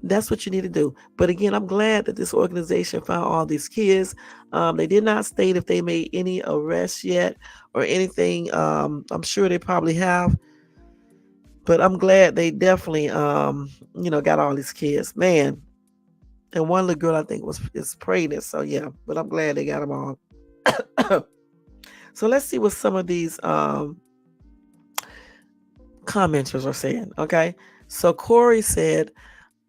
That's what you need to do. But again, I'm glad that this organization found all these kids. They did not state if they made any arrests yet or anything. I'm sure they probably have. But I'm glad they definitely got all these kids. Man, and one little girl I think is pregnant. So yeah, but I'm glad they got them all. So let's see what some of these commenters are saying. Okay, so Corey said,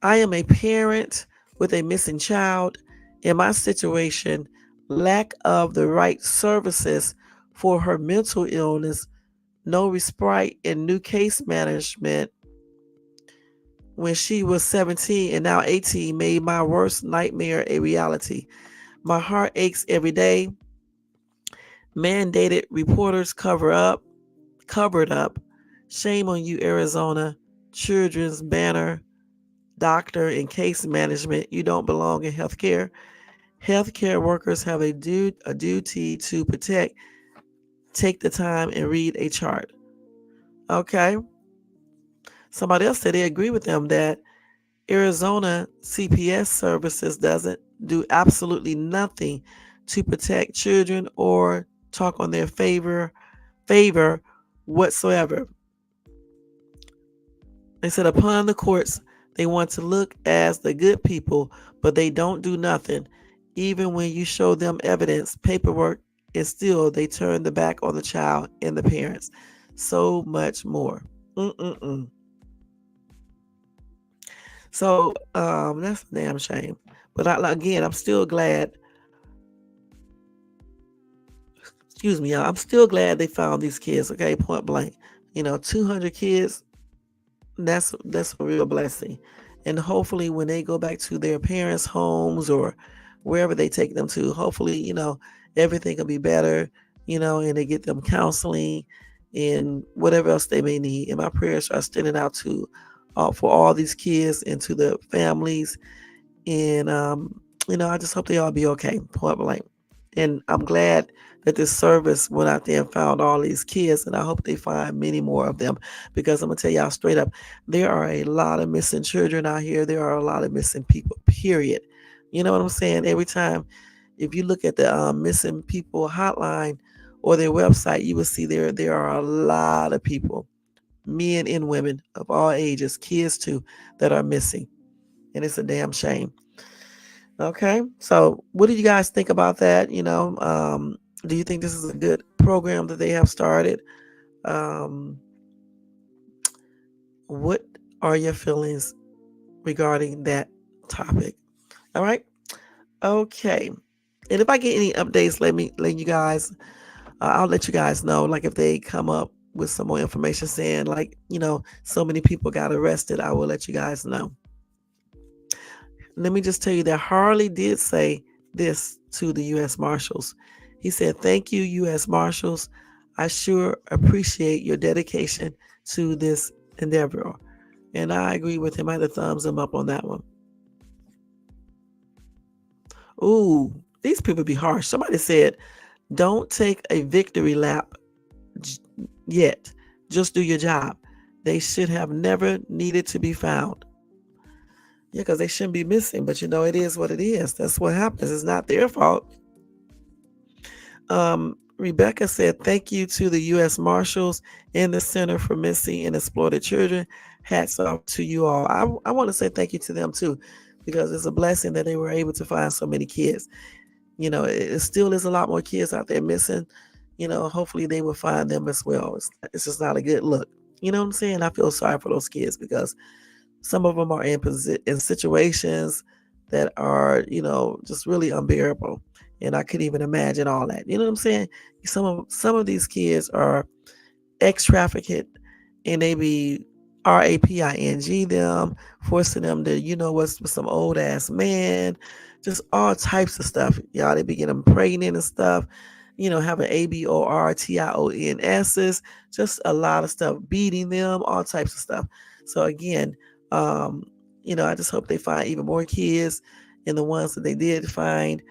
I am a parent with a missing child. In my situation, lack of the right services for her mental illness, no respite and new case management when she was 17 and now 18 made my worst nightmare a reality. My heart aches every day. Mandated reporters covered up. Shame on you, Arizona. Children's banner, doctor and case management. You don't belong in healthcare. Healthcare workers have a duty to protect. Take the time and read a chart. Okay. Somebody else said they agree with them that Arizona CPS services doesn't do absolutely nothing to protect children or talk on their favor whatsoever. They said upon the courts, they want to look as the good people, but they don't do nothing. Even when you show them evidence, paperwork, and still they turn the back on the child and the parents. So much more. Mm-mm-mm. So that's a damn shame. But again, I'm still glad. Excuse me, y'all. I'm still glad they found these kids. Okay, point blank. 200 kids. That's a real blessing, and hopefully, when they go back to their parents' homes or wherever they take them to, hopefully, everything will be better. And they get them counseling and whatever else they may need. And my prayers are extending out to for all these kids and to the families. And I just hope they all be okay, point blank. And I'm glad that this service went out there and found all these kids, and I hope they find many more of them, because I'm gonna tell y'all straight up, there are a lot of missing children out here. There are a lot of missing people, period. You know what I'm saying? Every time, if you look at the missing people hotline or their website, you will see there are a lot of people, men and women of all ages, kids too, that are missing, and it's a damn shame. Okay. So, what do you guys think about that? Do you think this is a good program that they have started? Um, what are your feelings regarding that topic? All right. Okay. And if I get any updates, let you guys. I'll let you guys know. Like if they come up with some more information saying like so many people got arrested, I will let you guys know. Let me just tell you that Harley did say this to the U.S. Marshals. He said, "Thank you, U.S. Marshals. I sure appreciate your dedication to this endeavor." And I agree with him. I had to thumbs him up on that one. Ooh, these people be harsh. Somebody said, "Don't take a victory lap yet. Just do your job. They should have never needed to be found." Yeah, because they shouldn't be missing. But it is what it is. That's what happens. It's not their fault. Rebecca said, "Thank you to the U.S. Marshals and the Center for Missing and Exploited Children. Hats off to you all." I want to say thank you to them too, because it's a blessing that they were able to find so many kids. It still is a lot more kids out there missing. Hopefully they will find them as well. It's just not a good look. You know what I'm saying? I feel sorry for those kids because some of them are in situations that are, just really unbearable. And I couldn't even imagine all that. You know what I'm saying? Some of these kids are ex-trafficked, and they be raping them, forcing them to, what's with some old ass man, just all types of stuff. Y'all, they be getting them pregnant and stuff, having abortions's, just a lot of stuff, beating them, all types of stuff. So again, um, I just hope they find even more kids, and the ones that they did find,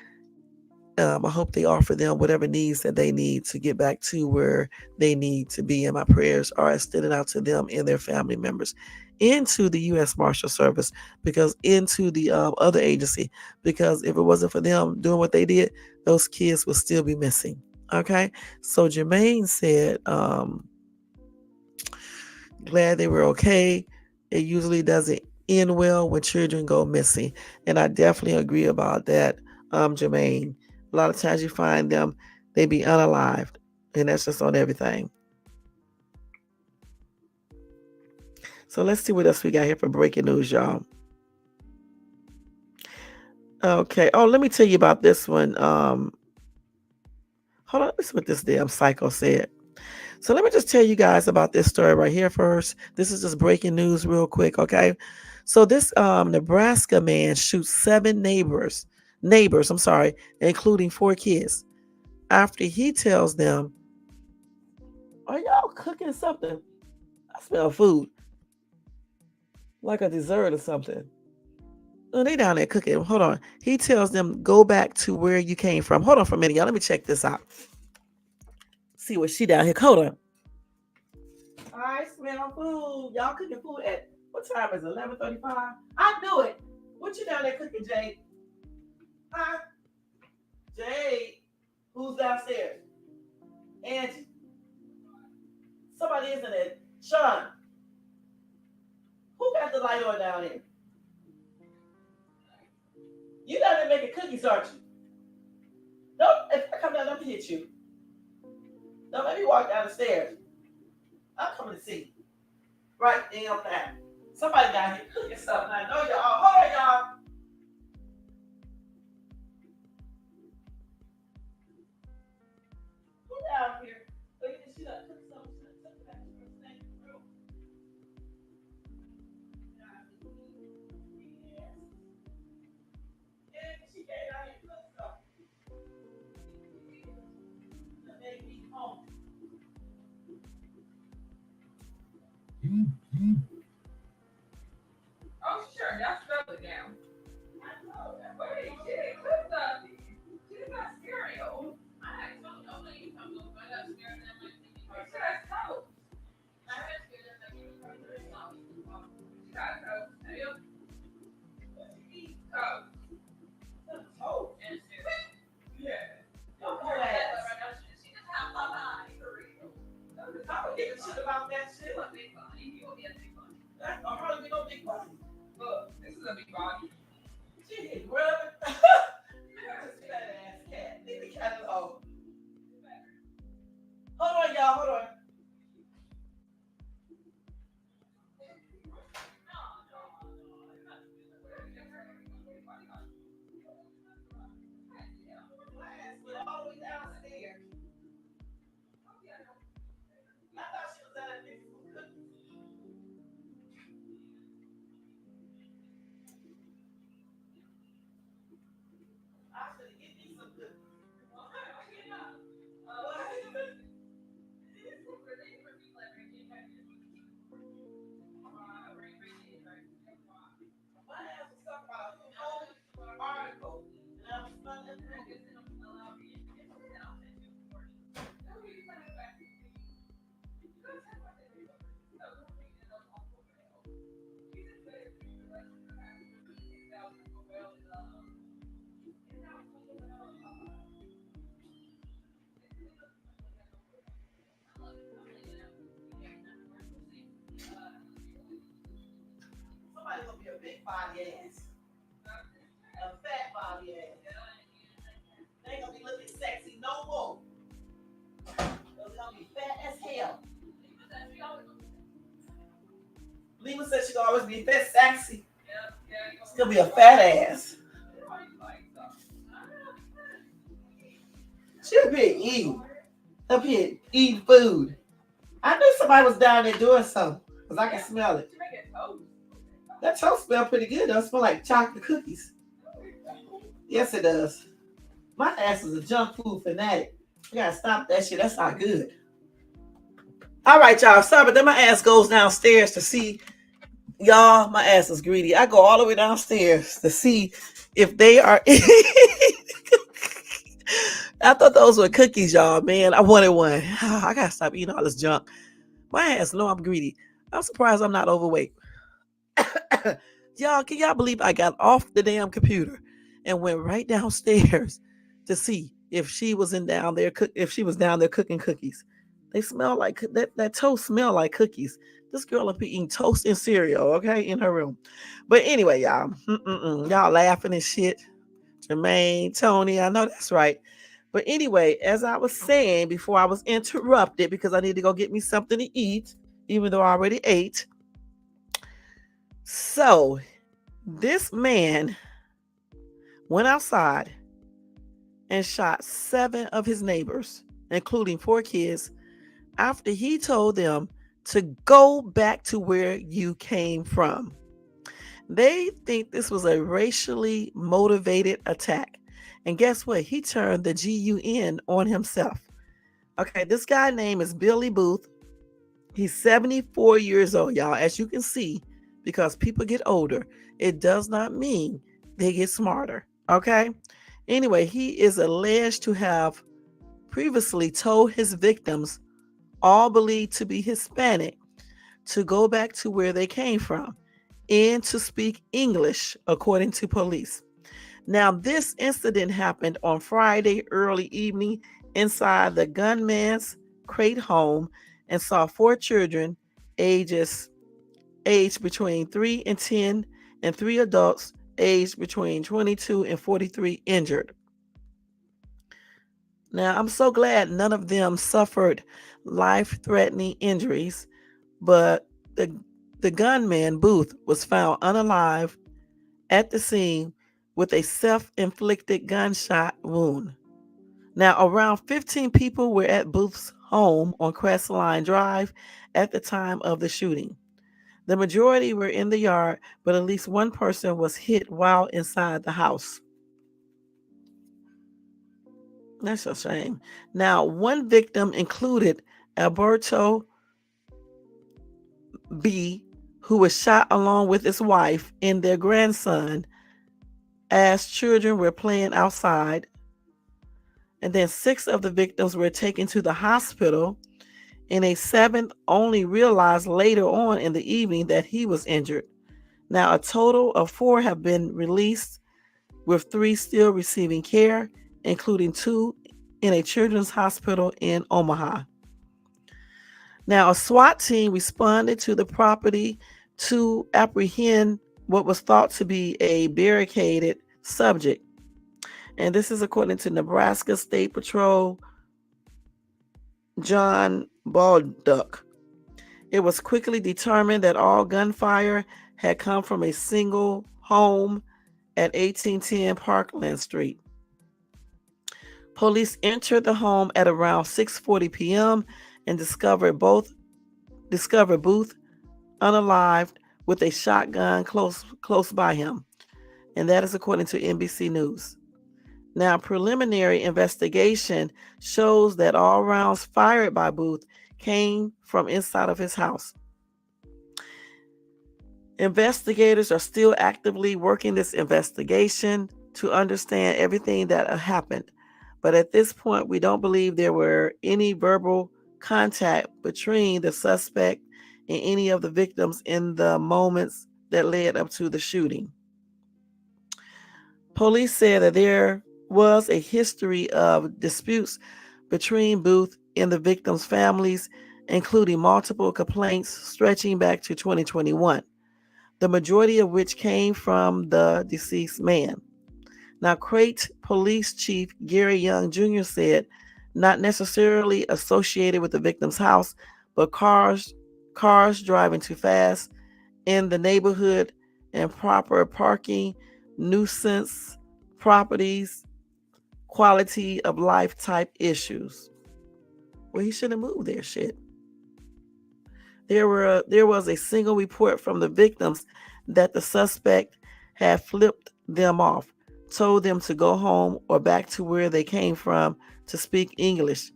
I hope they offer them whatever needs that they need to get back to where they need to be. And my prayers are extended out to them and their family members, into the U.S. Marshal Service, because into the other agency, because if it wasn't for them doing what they did, those kids would still be missing. Okay. So Jermaine said, glad they were okay. It usually doesn't end well when children go missing. And I definitely agree about that, Jermaine. A lot of times you find them, they be unalived. And that's just on everything. So let's see what else we got here for breaking news, y'all. Okay. Oh, let me tell you about this one. Hold on. Let's see what this damn psycho said. So let me just tell you guys about this story right here first. This is just breaking news real quick, okay? So this Nebraska man shoots 7 neighbors, I'm sorry, including 4 kids, after he tells them, "Are y'all cooking something? I smell food, like a dessert or something." Oh, they down there cooking. Hold on. He tells them, go back to where you came from. Hold on for a minute, y'all. Let me check this out. See what she down here. Hold on. I smell food. Y'all cooking food at what time is it? 11:35. I knew it. What you down there cooking, Jade? Huh? Jade. Who's downstairs? Angie. Somebody isn't it? Sean. Who got the light on down here? You down there making cookies, aren't you? Nope. If I come down, I'm gonna hit you. Don't let me walk down the stairs. I'm coming to see. Right damn now. Somebody down here cooking something. I know y'all. Hold on, y'all. Who down here? Look at this. She done cook something. She done took it back to her snake room. Yes. And she came out here and cooked something. That made me home.
Oh, sure, y'all spell it down.
I know.
Wait, she didn't cook stuff. She's not cereal. I told you, I'm going to find out cereal that might be. Oh, she has toast. I had cereal that might be toast. She got toast. Yep. She eats toast.
Oh,
And cereal. Yeah.
don't go ass.
She just have a lie for real.
I don't give a shit about that shit.
She's a big body. You will be a big body.
That's not hardly be no big body.
Look, this is a big body.
She ain't rubbing. That's a fat ass cat. Leave the cat alone. Hold on, y'all. Hold on. My ass went all the way downstairs. I thought she was out there for cookies. I should have get me some cookies. My ass was talking about a whole article. And I was smelling that. Somebody gonna be a big body ass. A fat body ass. They ain't gonna be looking sexy no more. They're gonna be fat as hell. Lima said she gonna always be fat sexy. It's gonna be a fat ass. She'll be eating. Up here eating food. I knew somebody was down there doing something. Because I can smell it. That toast smells pretty good though. It smells like chocolate cookies. Yes, it does. My ass is a junk food fanatic. I gotta stop that shit. That's not good. All right, y'all. Sorry, but then my ass goes downstairs to see. Y'all, my ass is greedy. I go all the way downstairs to see if they are. I thought those were cookies, y'all. Man, I wanted one. I gotta stop eating all this junk. My ass know I'm greedy. I'm surprised I'm not overweight. Y'all, can y'all believe I got off the damn computer and went right downstairs to see if she was if she was down there cooking cookies. They smell like that toast smell like cookies. This girl up here eating toast and cereal, okay, in her room. But anyway, y'all, y'all laughing and shit. Jermaine, Tony, I know that's right. But anyway, as I was saying before I was interrupted because I need to go get me something to eat, even though I already ate. So this man went outside and shot 7 of his neighbors, including 4 kids, after he told them to go back to where you came from. They think this was a racially motivated attack. And guess what? He turned the GUN on himself. Okay, this guy's name is Billy Booth. He's 74 years old, y'all. As you can see, because people get older. It does not mean they get smarter. Okay? Anyway, he is alleged to have previously told his victims, all believed to be Hispanic, to go back to where they came from and to speak English, according to police. Now, this incident happened on Friday early evening inside the gunman's crate home and saw four children ages aged between 3 and 10 and three adults aged between 22 and 43 injured. Now, I'm so glad none of them suffered life-threatening injuries, but the gunman Booth was found unalive at the scene with a self-inflicted gunshot wound. Now, around 15 people were at Booth's home on Crestline Drive at the time of the shooting. The majority were in the yard, but at least one person was hit while inside the house. That's a shame. Now, one victim included Alberto B., who was shot along with his wife and their grandson as children were playing outside. And then six of the victims were taken to the hospital, and a seventh only realized later on in the evening that he was injured. Now, a total of four have been released, with three still receiving care, including two in a children's hospital in Omaha. Now, a SWAT team responded to the property to apprehend what was thought to be a barricaded subject. And this is according to Nebraska State Patrol John Balduck. It was quickly determined that all gunfire had come from a single home at 1810 Parkland Street. Police entered the home at around 6:40 p.m. and discovered Booth unalived with a shotgun close by him, and that is according to NBC News. Now, preliminary investigation shows that all rounds fired by Booth came from inside of his house. Investigators are still actively working this investigation to understand everything that happened. But at this point, we don't believe there were any verbal contact between the suspect and any of the victims in the moments that led up to the shooting. Police said that there was a history of disputes between Booth and the victims' families, including multiple complaints stretching back to 2021, the majority of which came from the deceased man. Now, Crate Police Chief Gary Young Jr. said, not necessarily associated with the victim's house, but cars driving too fast in the neighborhood, improper parking, nuisance properties, quality of life type issues. Well, he shouldn't move there, shit. There was a single report from the victims that the suspect had flipped them off, told them to go home or back to where they came from to speak English.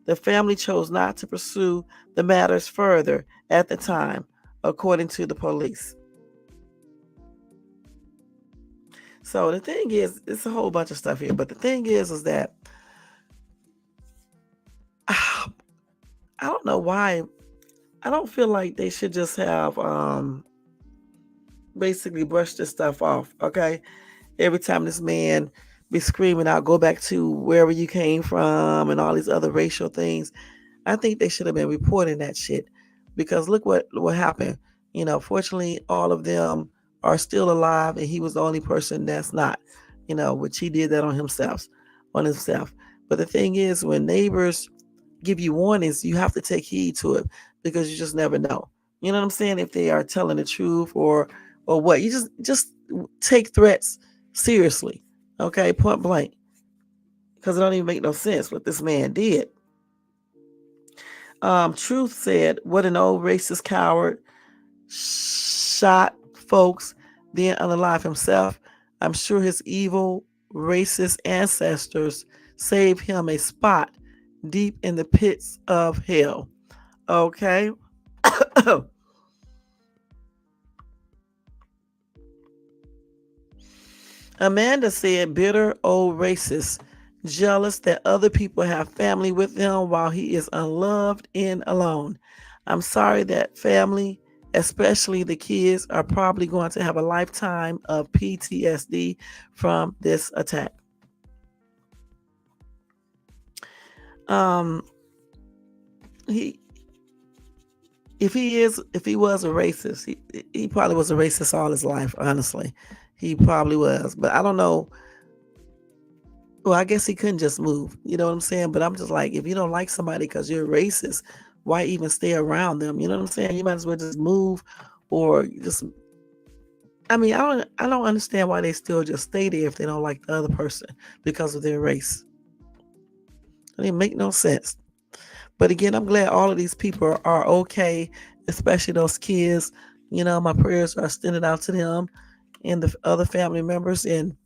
The family chose not to pursue the matters further at the time, according to the police. So the thing is, it's a whole bunch of stuff here, but the thing is that I don't know why. I don't feel like they should just have basically brush this stuff off, okay? Every time this man be screaming out, go back to wherever you came from and all these other racial things. I think they should have been reporting that shit, because look what happened. Fortunately, all of them are still alive, and he was the only person that's not, which he did that on himself. But the thing is, when neighbors give you warnings, you have to take heed to it, because you just never know. You know what I'm saying? If they are telling the truth or what. You just take threats seriously, okay? Point blank. Because it don't even make no sense what this man did. Truth said, what an old racist coward, shot folks, then unalive himself. I'm sure his evil racist ancestors saved him a spot deep in the pits of hell. Okay. Amanda said, bitter old racist, jealous that other people have family with them while he is unloved and alone. I'm sorry that family, especially the kids, are probably going to have a lifetime of PTSD from this attack. Um, he, if he was a racist, he probably was a racist all his life. Honestly, he probably was. But I don't know. Well, I guess he couldn't just move. You know what I'm saying? But I'm just like, if you don't like somebody because you're racist, why even stay around them? You know what I'm saying? You might as well just move, or just. I mean, I don't understand why they still just stay there if they don't like the other person because of their race. It didn't make no sense. But again, I'm glad all of these people are okay, especially those kids. You know, my prayers are extended out to them and the other family members. And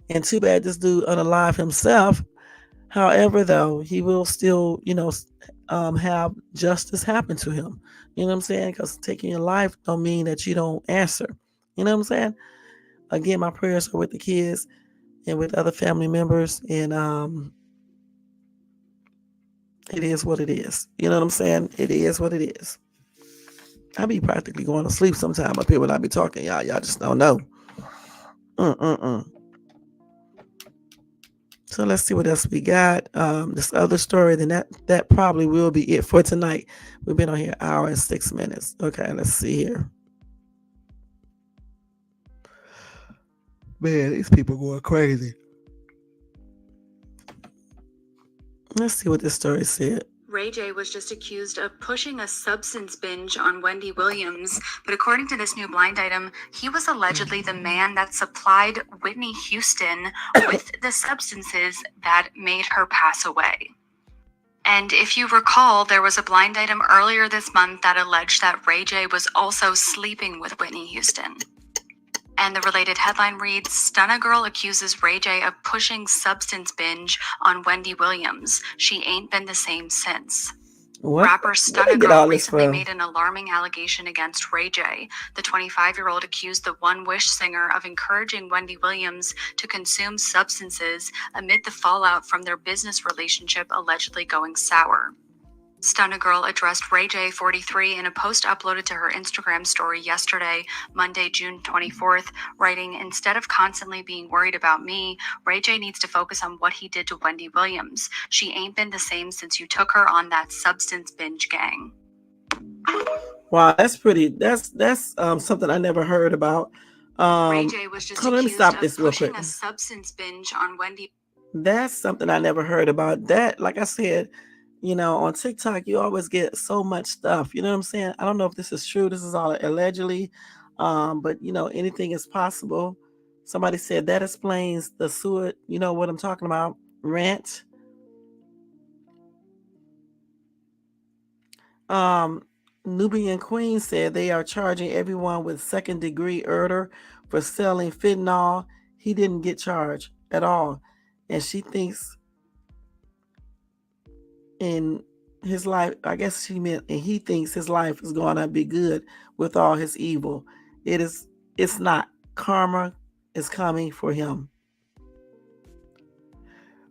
and too bad this dude unalive himself. However, though, he will still, have justice happen to him. You know what I'm saying? Because taking your life don't mean that you don't answer. You know what I'm saying? Again, my prayers are with the kids and with other family members, and it is what it is. You know what I'm saying? It is what it is. I be practically going to sleep sometime up here when I be talking, y'all. Y'all just don't know. Mm-mm-mm. So let's see what else we got. This other story, then that probably will be it for tonight. We've been on here an hour and 6 minutes. Okay, let's see here. Man, these people going crazy. Let's see what this story said.
Ray J was just accused of pushing a substance binge on Wendy Williams, but according to this new blind item, he was allegedly the man that supplied Whitney Houston with the substances that made her pass away. And if you recall, there was a blind item earlier this month that alleged that Ray J was also sleeping with Whitney Houston. And the related headline reads, Stunna Girl accuses Ray J of pushing substance binge on Wendy Williams. She ain't been the same since.
What?
Rapper Stunna Girl recently made an alarming allegation against Ray J. The 25-year-old accused the One Wish singer of encouraging Wendy Williams to consume substances amid the fallout from their business relationship allegedly going sour. Stunna Girl addressed Ray J, 43, in a post uploaded to her Instagram story yesterday, Monday, June 24th, writing, Instead of constantly being worried about me, Ray J needs to focus on what he did to Wendy Williams. She ain't been the same since you took her on that substance binge gang.
Wow, that's pretty. That's something I never heard about.
Ray J was just accused of pushing a substance binge on Wendy.
That's something I never heard about. That, like I said, on TikTok, you always get so much stuff. You know what I'm saying? I don't know if this is true. This is all allegedly. But anything is possible. Somebody said that explains the suet, you know what I'm talking about, rant. Nubian Queen said they are charging everyone with second degree murder for selling fentanyl. He didn't get charged at all. And she thinks in his life, I guess she meant, and he thinks his life is going to be good with all his evil. It's not. Karma is coming for him.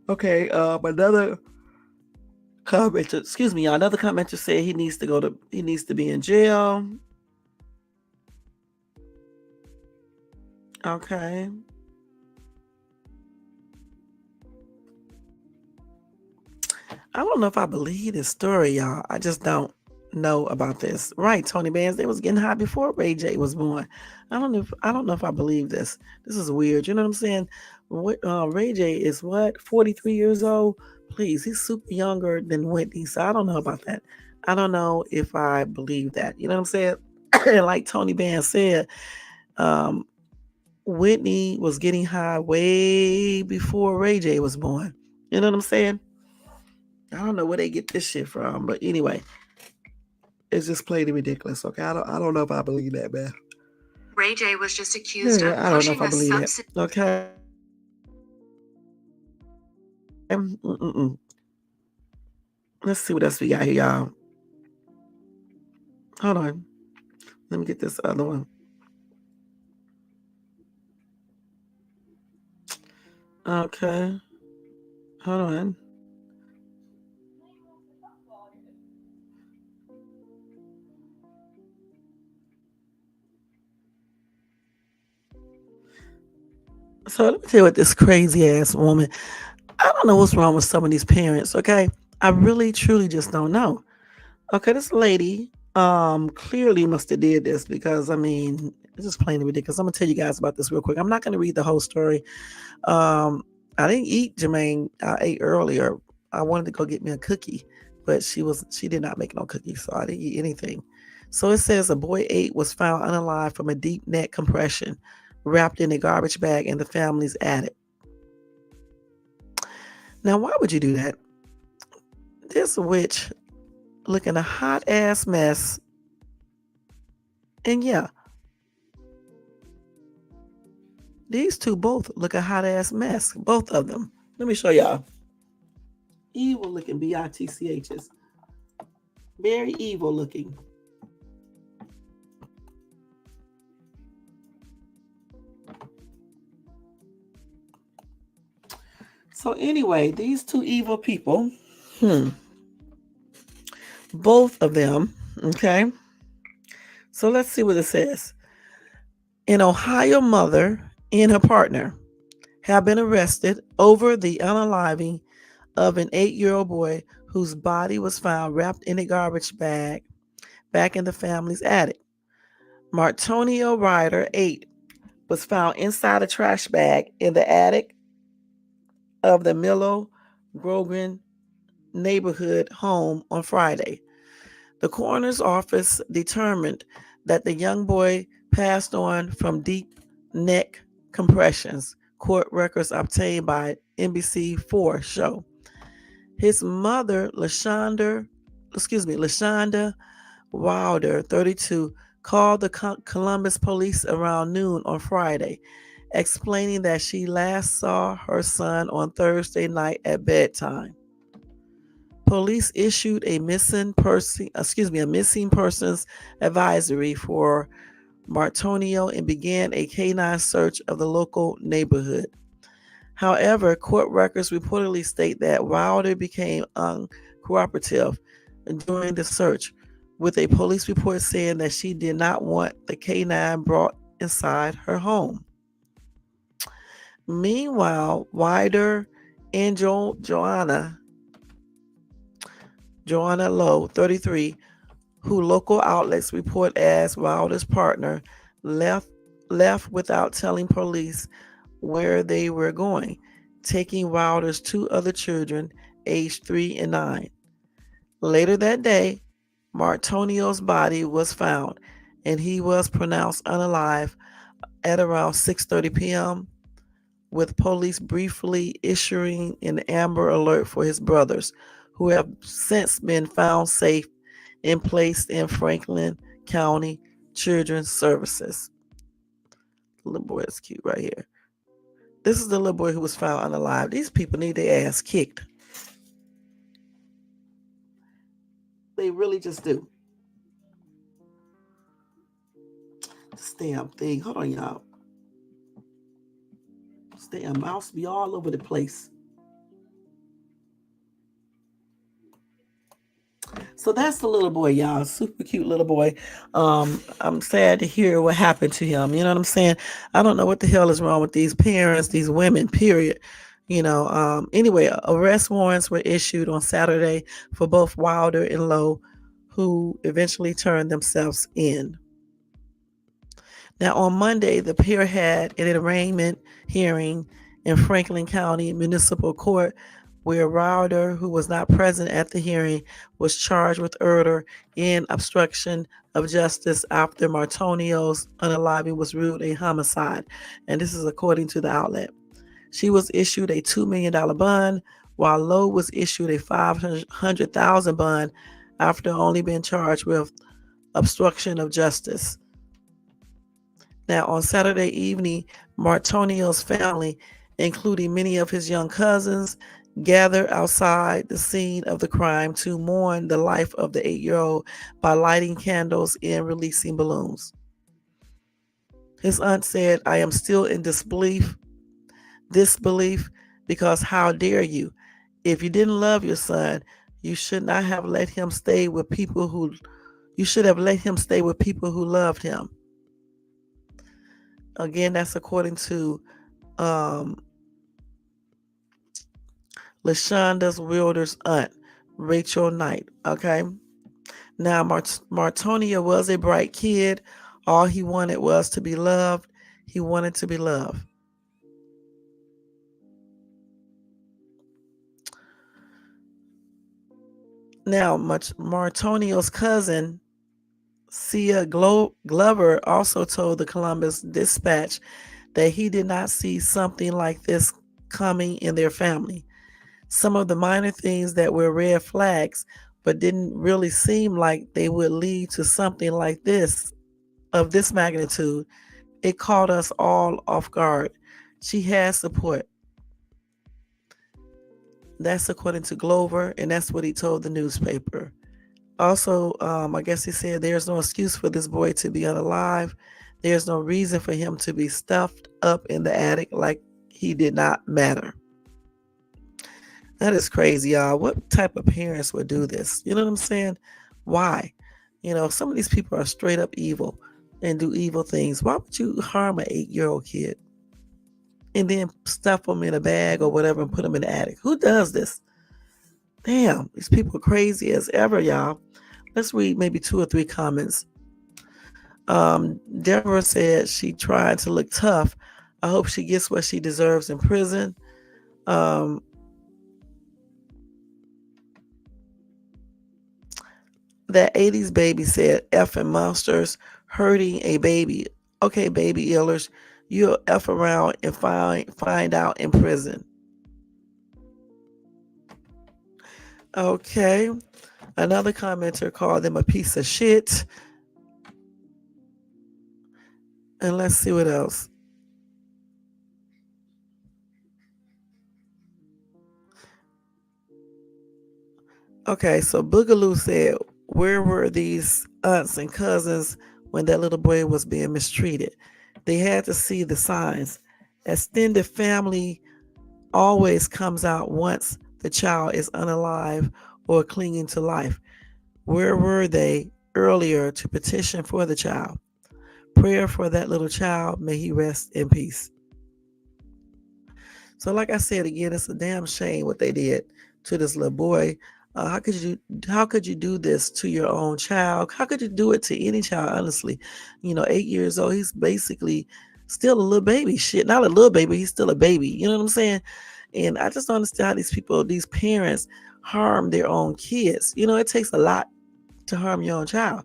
Okay, another commenter, excuse me, another commenter said he needs to be in jail. Okay. I don't know if I believe this story, y'all. I just don't know about this. Right, Tony Bands, they was getting high before Ray J was born. I don't know if I believe this. This is weird. You know what I'm saying? Ray J is what, 43 years old? Please, he's super younger than Whitney. So I don't know about that. I don't know if I believe that. You know what I'm saying? And like Tony Bands said, Whitney was getting high way before Ray J was born. You know what I'm saying? I don't know where they get this shit from, but anyway, it's just plain ridiculous. Okay, I don't know if I believe that, man.
Ray J was just accused of pushing a substance.
Okay. Let's see what else we got here, y'all. Hold on. Let me get this other one. Okay. Hold on. So let me tell you what this crazy ass woman. I don't know what's wrong with some of these parents, okay? I really truly just don't know. Okay, this lady clearly must have did this because I mean it's just plain ridiculous. I'm gonna tell you guys about this real quick. I'm not gonna read the whole story. Um I didn't eat, Jermaine. I ate earlier. I wanted to go get me a cookie, but she did not make no cookies, so I didn't eat anything. So it says a boy 8 was found unalive from a deep neck compression wrapped in a garbage bag in the family's attic. Now why would you do that? This witch looking a hot ass mess. And yeah, these two both look a hot ass mess. Both of them. Let me show y'all. Evil looking bitchs. Very evil looking. So anyway, these two evil people, both of them, okay. So let's see what it says. An Ohio mother and her partner have been arrested over the unaliving of an 8-year-old boy whose body was found wrapped in a garbage bag back in the family's attic. Martonio Ryder, 8, was found inside a trash bag in the attic of the Milo Grogan neighborhood home on Friday. The coroner's office determined that the young boy passed on from deep neck compressions, court records obtained by NBC4 show. His mother, Lashonda Wilder, 32, called the Columbus police around noon on Friday, explaining that she last saw her son on Thursday night at bedtime. Police issued a missing persons advisory for Martonio and began a canine search of the local neighborhood. However, court records reportedly state that Wilder became uncooperative during the search, with a police report saying that she did not want the canine brought inside her home. Meanwhile, Wilder and Joanna Lowe, 33, who local outlets report as Wilder's partner, left left without telling police where they were going, taking Wilder's two other children, aged 3 and 9. Later that day, Martonio's body was found, and he was pronounced unalive at around 6:30 p.m., with police briefly issuing an Amber Alert for his brothers, who have since been found safe and placed in Franklin County Children's Services. The little boy is cute right here. This is the little boy who was found unalive. These people need their ass kicked. They really just do. This damn thing. Hold on, y'all. This damn mouse be all over the place. So that's the little boy, y'all. Super cute little boy. I'm sad to hear what happened to him. You know what I'm saying? I don't know what the hell is wrong with these parents, these women, period. Anyway, arrest warrants were issued on Saturday for both Wilder and Lowe, who eventually turned themselves in. Now, on Monday, the pair had an arraignment hearing in Franklin County Municipal Court, where Wilder, who was not present at the hearing, was charged with murder and obstruction of justice after Martonio's unaliving was ruled a homicide. And this is according to the outlet. She was issued a $2 million bond, while Lowe was issued a $500,000 bond after only being charged with obstruction of justice. Now, on Saturday evening, Martonio's family, including many of his young cousins, gathered outside the scene of the crime to mourn the life of the 8-year-old by lighting candles and releasing balloons. His aunt said, "I am still in disbelief disbelief, because how dare you? If you didn't love your son, you should not have let him stay with people who you should have let him stay with people who loved him. Again, that's according to um, LaShonda's Wilder's aunt, Rachel Knight. Okay. Now, Martonia was a bright kid. All he wanted was to be loved. He wanted to be loved. Now, Martonio's cousin, Sia Glover, also told the Columbus Dispatch that he did not see something like this coming in their family. Some of the minor things that were red flags, but didn't really seem like they would lead to something like this, of this magnitude. It caught us all off guard. She has support. That's according to Glover, and that's what he told the newspaper. Also, I guess he said there's no excuse for this boy to be unalive. There's no reason for him to be stuffed up in the attic like he did not matter. That is crazy, y'all. What type of parents would do this? You know what I'm saying? Why? Some of these people are straight up evil and do evil things. Why would you harm an 8-year-old kid and then stuff them in a bag or whatever and put them in the attic? Who does this? Damn, these people are crazy as ever, y'all. Let's read maybe 2 or 3 comments. Deborah said she tried to look tough. I hope she gets what she deserves in prison. That 80s baby said, effing monsters hurting a baby. Okay, baby illers, you'll F around and find out in prison. Okay. Another commenter called them a piece of shit. And let's see what else. Okay, so Boogaloo said, where were these aunts and cousins when that little boy was being mistreated? They had to see the signs. Extended family always comes out once the child is unalive or clinging to life. Where were they earlier to petition for the child? Prayer for that little child. May he rest in peace. So, like I said again, it's a damn shame what they did to this little boy. How could you do this to your own child? How could you do it to any child? Honestly, 8 years old. He's basically still a little baby. Shit, not a little baby. He's still a baby. You know what I'm saying? And I just don't understand how these parents harm their own kids. It takes a lot to harm your own child.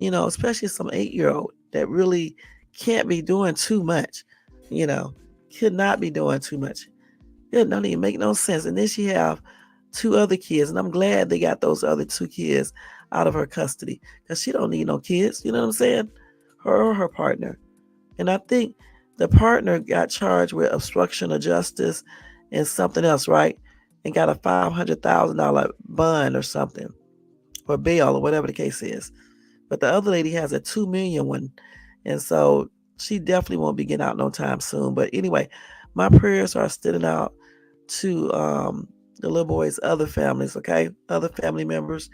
Especially some 8-year-old that really can't be doing too much. Could not be doing too much. It don't even make no sense. And then she have 2 other kids, and I'm glad they got those other 2 kids out of her custody because she don't need no kids. You know what I'm saying? Her or her partner. And I think the partner got charged with obstruction of justice and something else, right? And got a $500,000 bond or something, or bail, or whatever the case is. But the other lady has a $2 million one, and so she definitely won't be getting out no time soon. But anyway, my prayers are extended out to the little boy's other families, okay, other family members,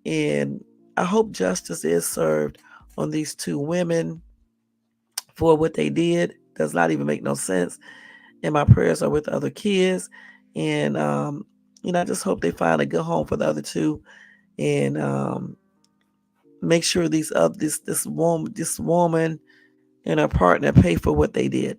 and I hope justice is served on these 2 women for what they did. Does not even make no sense. And my prayers are with the other kids, and I just hope they find a good home for the other 2, and make sure this woman and her partner pay for what they did.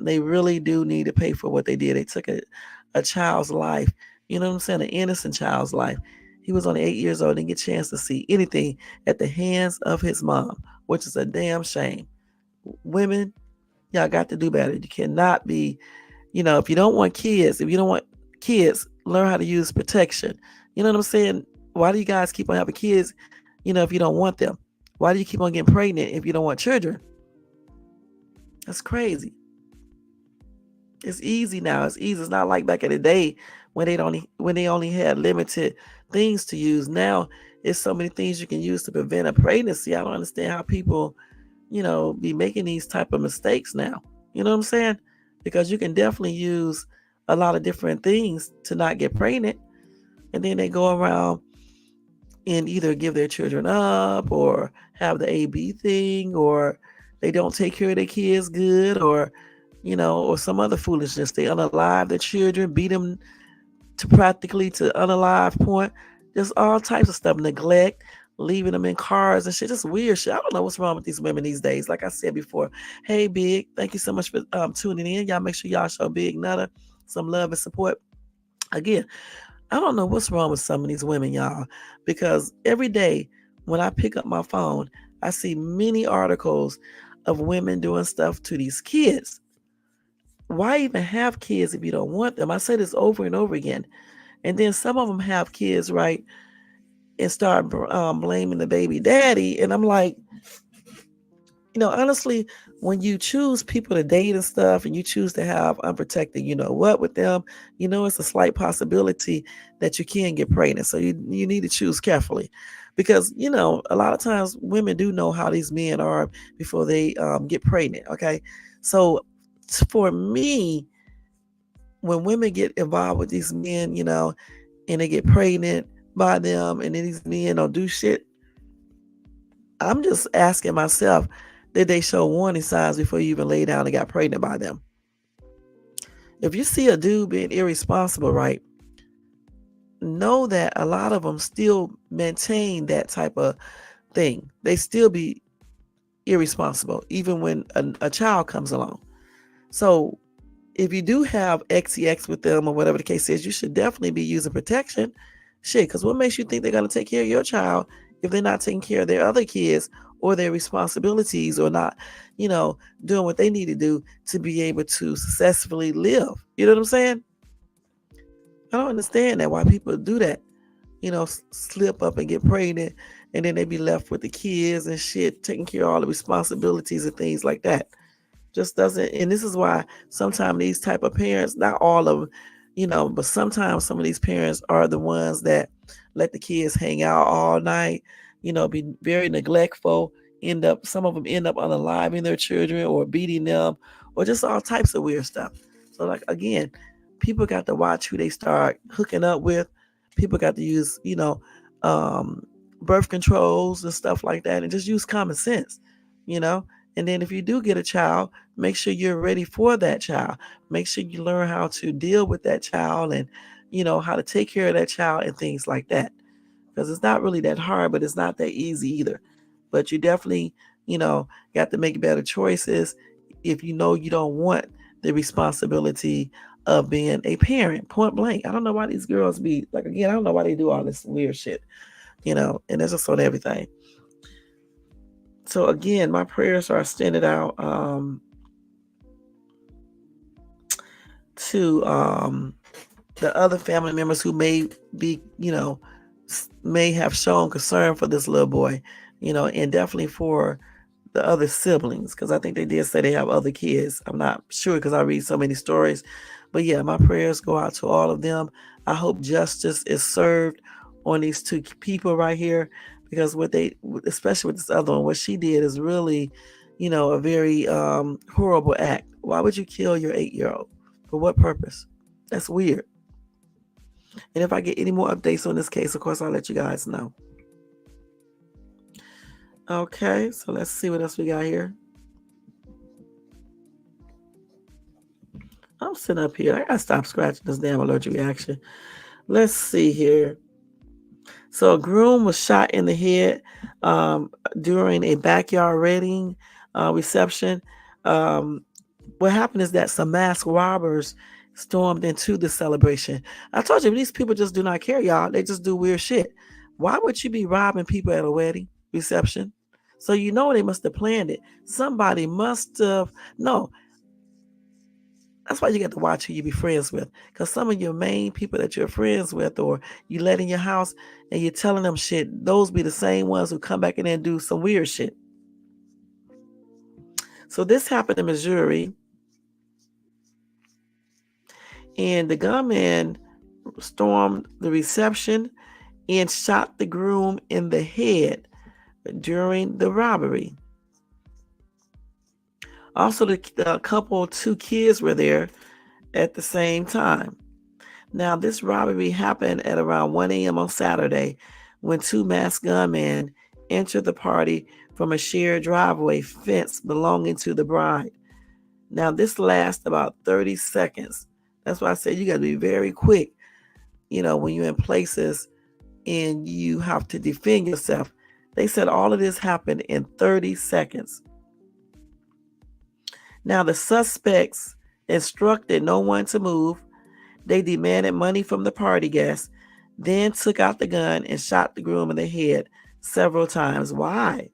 They really do need to pay for what they did. They took a child's life. You know what I'm saying? An innocent child's life. He was only 8 years old and didn't get a chance to see anything at the hands of his mom, which is a damn shame. Women, y'all got to do better. You cannot be, if you don't want kids, learn how to use protection. You know what I'm saying? Why do you guys keep on having kids, if you don't want them? Why do you keep on getting pregnant if you don't want children? That's crazy. It's easy now. It's easy. It's not like back in the day when they only had limited things to use. Now it's so many things you can use to prevent a pregnancy. I don't understand how people, be making these type of mistakes now. You know what I'm saying? because you can definitely use a lot of different things to not get pregnant. And then they go around and either give their children up or have the AB thing, or they don't take care of their kids good, or or some other foolishness. They unalive their children, beat them to practically to unalive point. There's all types of stuff, neglect, leaving them in cars and shit. Just weird shit. I don't know what's wrong with these women these days. Like I said before, hey Big, thank you so much for tuning in. Y'all make sure y'all show Big Nutter some love and support. Again, I don't know what's wrong with some of these women, y'all, because every day when I pick up my phone, I see many articles of women doing stuff to these kids. Why even have kids if you don't want them? I say this over and over again. And then some of them have kids, right, and start blaming the baby daddy. And I'm like, honestly, when you choose people to date and stuff and you choose to have unprotected, with them, it's a slight possibility that you can get pregnant. So you need to choose carefully because, a lot of times women do know how these men are before they get pregnant. Okay. So for me, when women get involved with these men, and they get pregnant by them and then these men don't do shit, I'm just asking myself, did they show warning signs before you even lay down and got pregnant by them? If you see a dude being irresponsible, right, know that a lot of them still maintain that type of thing. They still be irresponsible, even when a child comes along. So if you do have XEX with them or whatever the case is, you should definitely be using protection. Shit, because what makes you think they're going to take care of your child if they're not taking care of their other kids or their responsibilities or not, doing what they need to do to be able to successfully live? You know what I'm saying? I don't understand that why people do that. Slip up and get pregnant and then they be left with the kids and shit, taking care of all the responsibilities and things like that. Just doesn't. And this is why sometimes these type of parents, not all of them, but sometimes some of these parents are the ones that let the kids hang out all night, be very neglectful, some of them end up unaliving their children or beating them or just all types of weird stuff. So like, again, people got to watch who they start hooking up with. People got to use, birth controls and stuff like that, and just use common sense, you know. And then if you do get a child, make sure you're ready for that child. Make sure you learn how to deal with that child and, how to take care of that child and things like that. Because it's not really that hard, but it's not that easy either. But you definitely, got to make better choices if you know you don't want the responsibility of being a parent, point blank. I don't know why these girls be like, again, I don't know why they do all this weird shit, and it's just on everything. So again, my prayers are extended out to the other family members who may be, may have shown concern for this little boy, and definitely for the other siblings, because I think they did say they have other kids. I'm not sure because I read so many stories. But yeah, my prayers go out to all of them. I hope justice is served on these two people right here, because especially with this other one, what she did is really, a very horrible act. Why would you kill your 8-year-old? For what purpose? That's weird. And if I get any more updates on this case, of course, I'll let you guys know. Okay, so let's see what else we got here. I'm sitting up here. I gotta stop scratching this damn allergic reaction. Let's see here. So a groom was shot in the head during a backyard wedding reception. What happened is that some masked robbers stormed into the celebration. I told you, these people just do not care, y'all. They just do weird shit. Why would you be robbing people at a wedding reception? So they must have planned it. Somebody must have. No, that's why you got to watch who you be friends with. Because some of your main people that you're friends with or you let in your house and you're telling them shit, those be the same ones who come back in there and do some weird shit. So this happened in Missouri. And the gunman stormed the reception and shot the groom in the head during the robbery. Also, the couple, 2 kids were there at the same time. Now, this robbery happened at around 1 a.m. on Saturday when 2 masked gunmen entered the party from a shared driveway fence belonging to the bride. Now, this lasts about 30 seconds. That's why I said you got to be very quick, when you're in places and you have to defend yourself. They said all of this happened in 30 seconds. Now, the suspects instructed no one to move. They demanded money from the party guests, then took out the gun and shot the groom in the head several times. Why?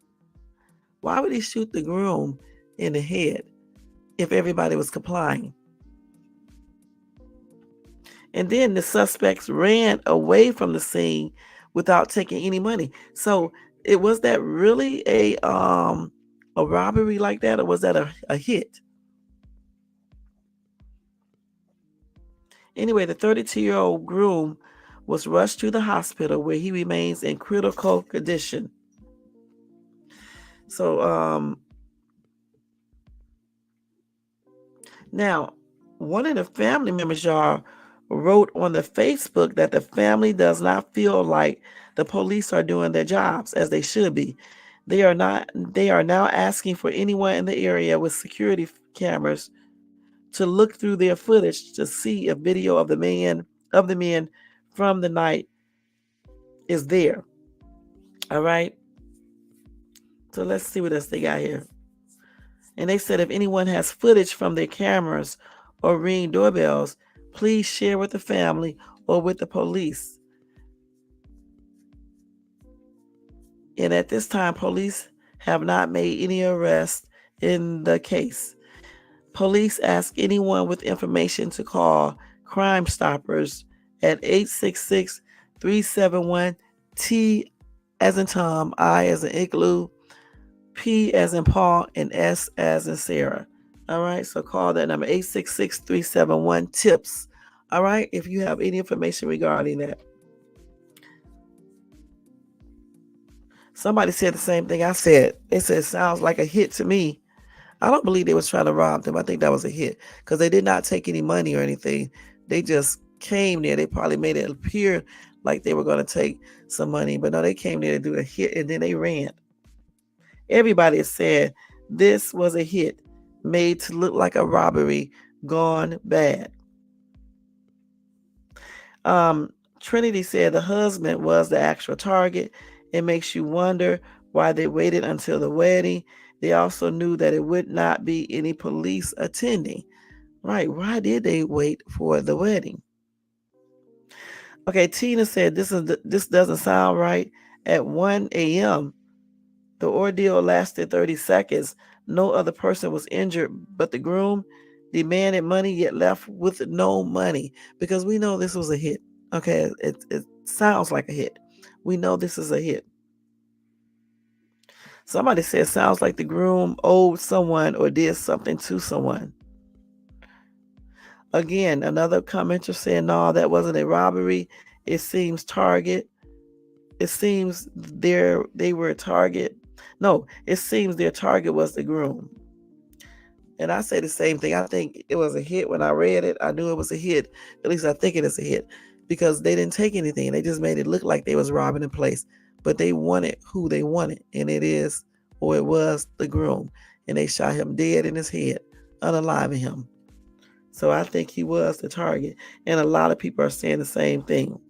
Why would he shoot the groom in the head if everybody was complying? And then the suspects ran away from the scene without taking any money. So it was that really a robbery like that, or was that a hit? Anyway, the 32-year-old groom was rushed to the hospital where he remains in critical condition. So now one of the family members, y'all, wrote on the Facebook that the family does not feel like the police are doing their jobs as they should be. They are now asking for anyone in the area with security cameras to look through their footage to see if video of the men from the night is there. All right. So let's see what else they got here. And they said if anyone has footage from their cameras or ring doorbells, please share with the family or with the police. And at this time, police have not made any arrests in the case. Police ask anyone with information to call Crime Stoppers at 866-371-T as in Tom, I as in Igloo, P as in Paul, and S as in Sarah. All right, so call that number 866-371-TIPS. All right, if you have any information regarding that. Somebody said the same thing I said. They said it sounds like a hit to me. I don't believe they was trying to rob them. I think that was a hit because they did not take any money or anything. They just came there. They probably made it appear like they were going to take some money, but no, they came there to do a hit and then they ran. Everybody said this was a hit made to look like a robbery gone bad. Trinity said the husband was the actual target. It makes you wonder why they waited until the wedding. They also knew that it would not be any police attending. Right. Why did they wait for the wedding? Okay, Tina said this doesn't sound right. At 1 a.m., the ordeal lasted 30 seconds. No other person was injured, but the groom demanded money yet left with no money because we know this was a hit. Okay, it sounds like a hit. We know this is a hit. Somebody said sounds like the groom owed someone or did something to someone. Again, another commenter said, no, that wasn't a robbery. It seems target. It seems they were a target. No, it seems their target was the groom. And I say the same thing. I think it was a hit when I read it. I knew it was a hit. At least I think it is a hit because they didn't take anything. They just made it look like they was robbing a place. But they wanted who they wanted. And it was the groom. And they shot him dead in his head, unaliving him. So I think he was the target. And a lot of people are saying the same thing.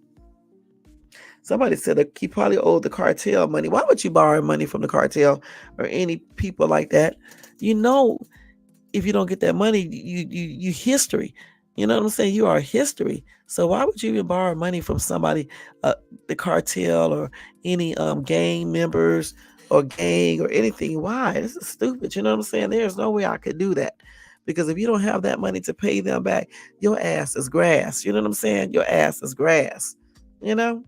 Somebody said he probably owed the cartel money. Why would you borrow money from the cartel or any people like that? If you don't get that money, you history. You know what I'm saying? You are history. So why would you even borrow money from somebody, the cartel or any gang members or gang or anything? Why? This is stupid. You know what I'm saying? There's no way I could do that. Because if you don't have that money to pay them back, your ass is grass. You know what I'm saying? Your ass is grass. You know?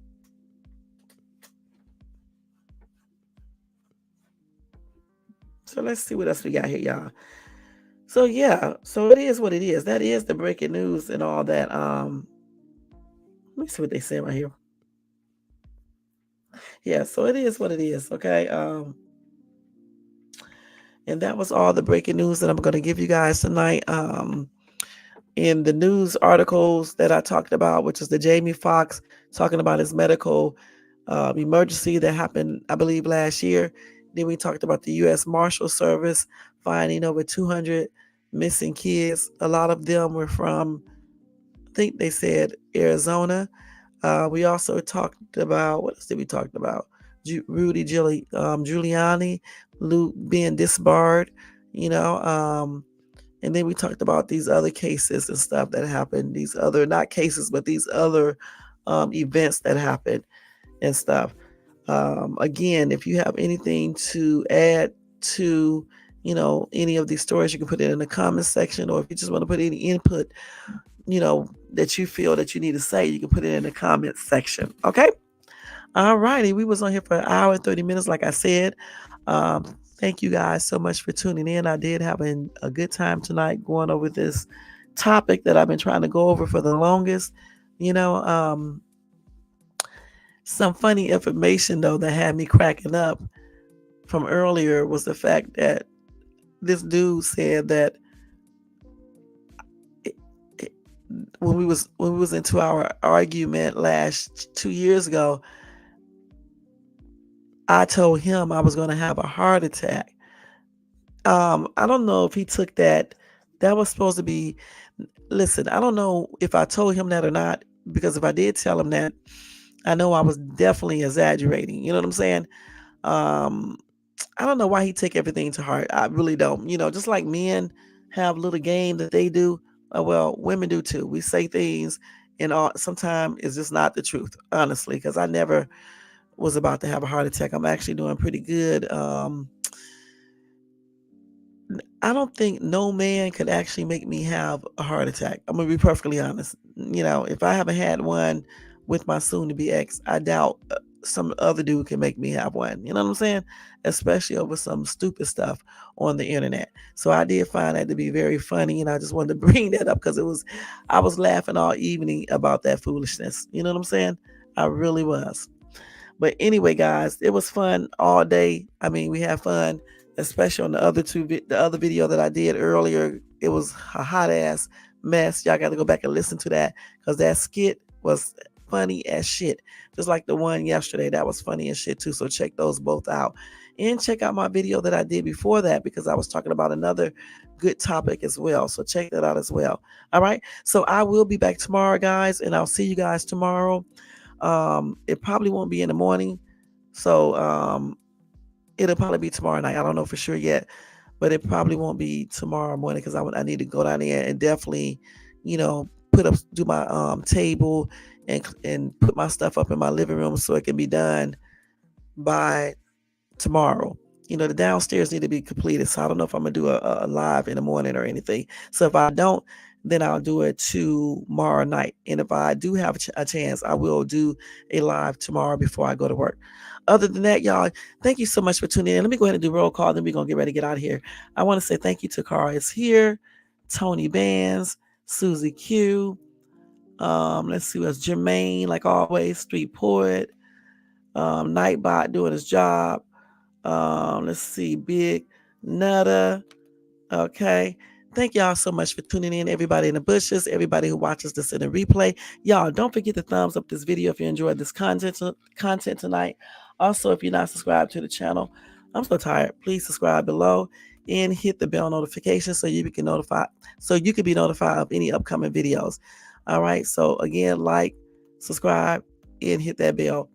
So let's see what else we got here, y'all. So yeah, so it is what it is. That is the breaking news and all that. Let me see what they say right here. Yeah, so it is what it is. Okay. And that was all the breaking news that I'm going to give you guys tonight. In the news articles that I talked about, which is the Jamie Foxx talking about his medical emergency that happened, I believe, last year. Then we talked about the U.S. Marshals Service finding over 200 missing kids. A lot of them were from, I think they said, Arizona. We also talked about, what else did we talk about? Rudy Giuliani, Luke being disbarred, you know. And then we talked about these other cases and stuff that happened, these other, not cases, but these other events that happened and stuff. Again, if you have anything to add to, any of these stories, you can put it in the comments section, or if you just want to put any input, that you feel that you need to say, you can put it in the comments section. Okay. All righty. We was on here for an hour and 30 minutes, like I said. Thank you guys so much for tuning in. I did have a good time tonight going over this topic that I've been trying to go over for the longest. Some funny information, though, that had me cracking up from earlier was the fact that this dude said that when we was into our argument last 2 years ago, I told him I was going to have a heart attack. I don't know if he took that. That was supposed to be. Listen, I don't know if I told him that or not, because if I did tell him that, I know I was definitely exaggerating. You know what I'm saying? Um, I don't know why he take everything to heart. I really don't. Just like men have little game that they do. Well, women do too. We say things, and sometimes it's just not the truth, honestly. Because I never was about to have a heart attack. I'm actually doing pretty good. I don't think no man could actually make me have a heart attack. I'm gonna be perfectly honest. If I haven't had one with my soon-to-be ex, I doubt some other dude can make me have one. You know what I'm saying? Especially over some stupid stuff on the internet. So I did find that to be very funny, and I just wanted to bring that up because I was laughing all evening about that foolishness. You know what I'm saying? I really was. But anyway, guys, it was fun all day. I mean, we had fun, especially on the other video that I did earlier. It was a hot ass mess. Y'all got to go back and listen to that because that skit was funny as shit. Just like the one yesterday, that was funny as shit too. So check those both out. And check out my video that I did before that because I was talking about another good topic as well. So check that out as well. All right. So I will be back tomorrow, guys, and I'll see you guys tomorrow. It probably won't be in the morning. So it'll probably be tomorrow night. I don't know for sure yet, but it probably won't be tomorrow morning because I need to go down there and definitely, do my table and put my stuff up in my living room so it can be done by tomorrow. The downstairs need to be completed. So I don't know if I'm gonna do a live in the morning or anything. So if I don't, then I'll do it tomorrow night. And if I do have a chance, I will do a live tomorrow before I go to work. Other than that, y'all, thank you so much for tuning in. Let me go ahead and do roll call. Then we're gonna get ready to get out of here. I want to say thank you to Carl is here, Tony Bands, Susie Q. Let's see what's Jermaine, like always, Street Poet, Nightbot doing his job. Let's see, Big Nutter. Okay. Thank y'all so much for tuning in. Everybody in the bushes, everybody who watches this in the replay. Y'all, don't forget to thumbs up this video if you enjoyed this content tonight. Also, if you're not subscribed to the channel, I'm so tired. Please subscribe below and hit the bell notification so you can be notified of any upcoming videos. All right. So again, like, subscribe, and hit that bell.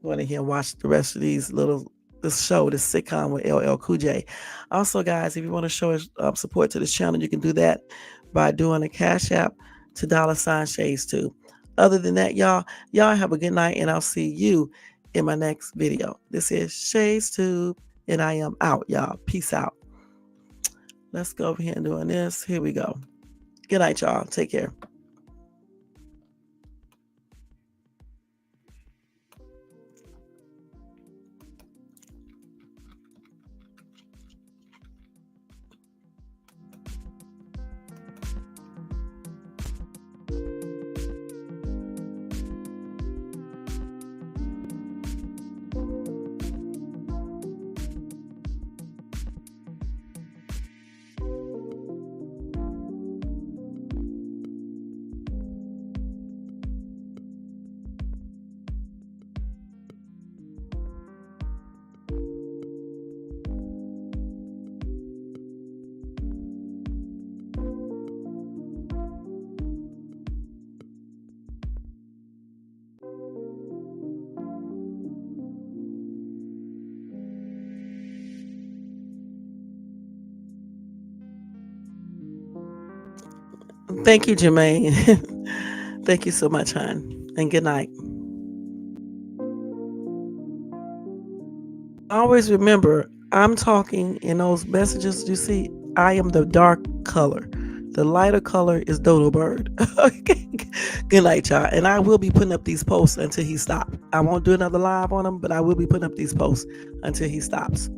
Go in here and watch the rest of this sitcom with LL Cool J. Also, guys, if you want to show support to this channel, you can do that by doing a Cash App to $Shades2. Other than that, y'all have a good night, and I'll see you in my next video. This is Shades2, and I am out, y'all. Peace out. Let's go over here and doing this. Here we go. Good night, y'all. Take care. Thank you, Jermaine. Thank you so much, hon. And good night. Always remember, I'm talking in those messages you see, I am the dark color. The lighter color is Dodo Bird. Okay. Good night, y'all. And I will be putting up these posts until he stops. I won't do another live on him, but I will be putting up these posts until he stops.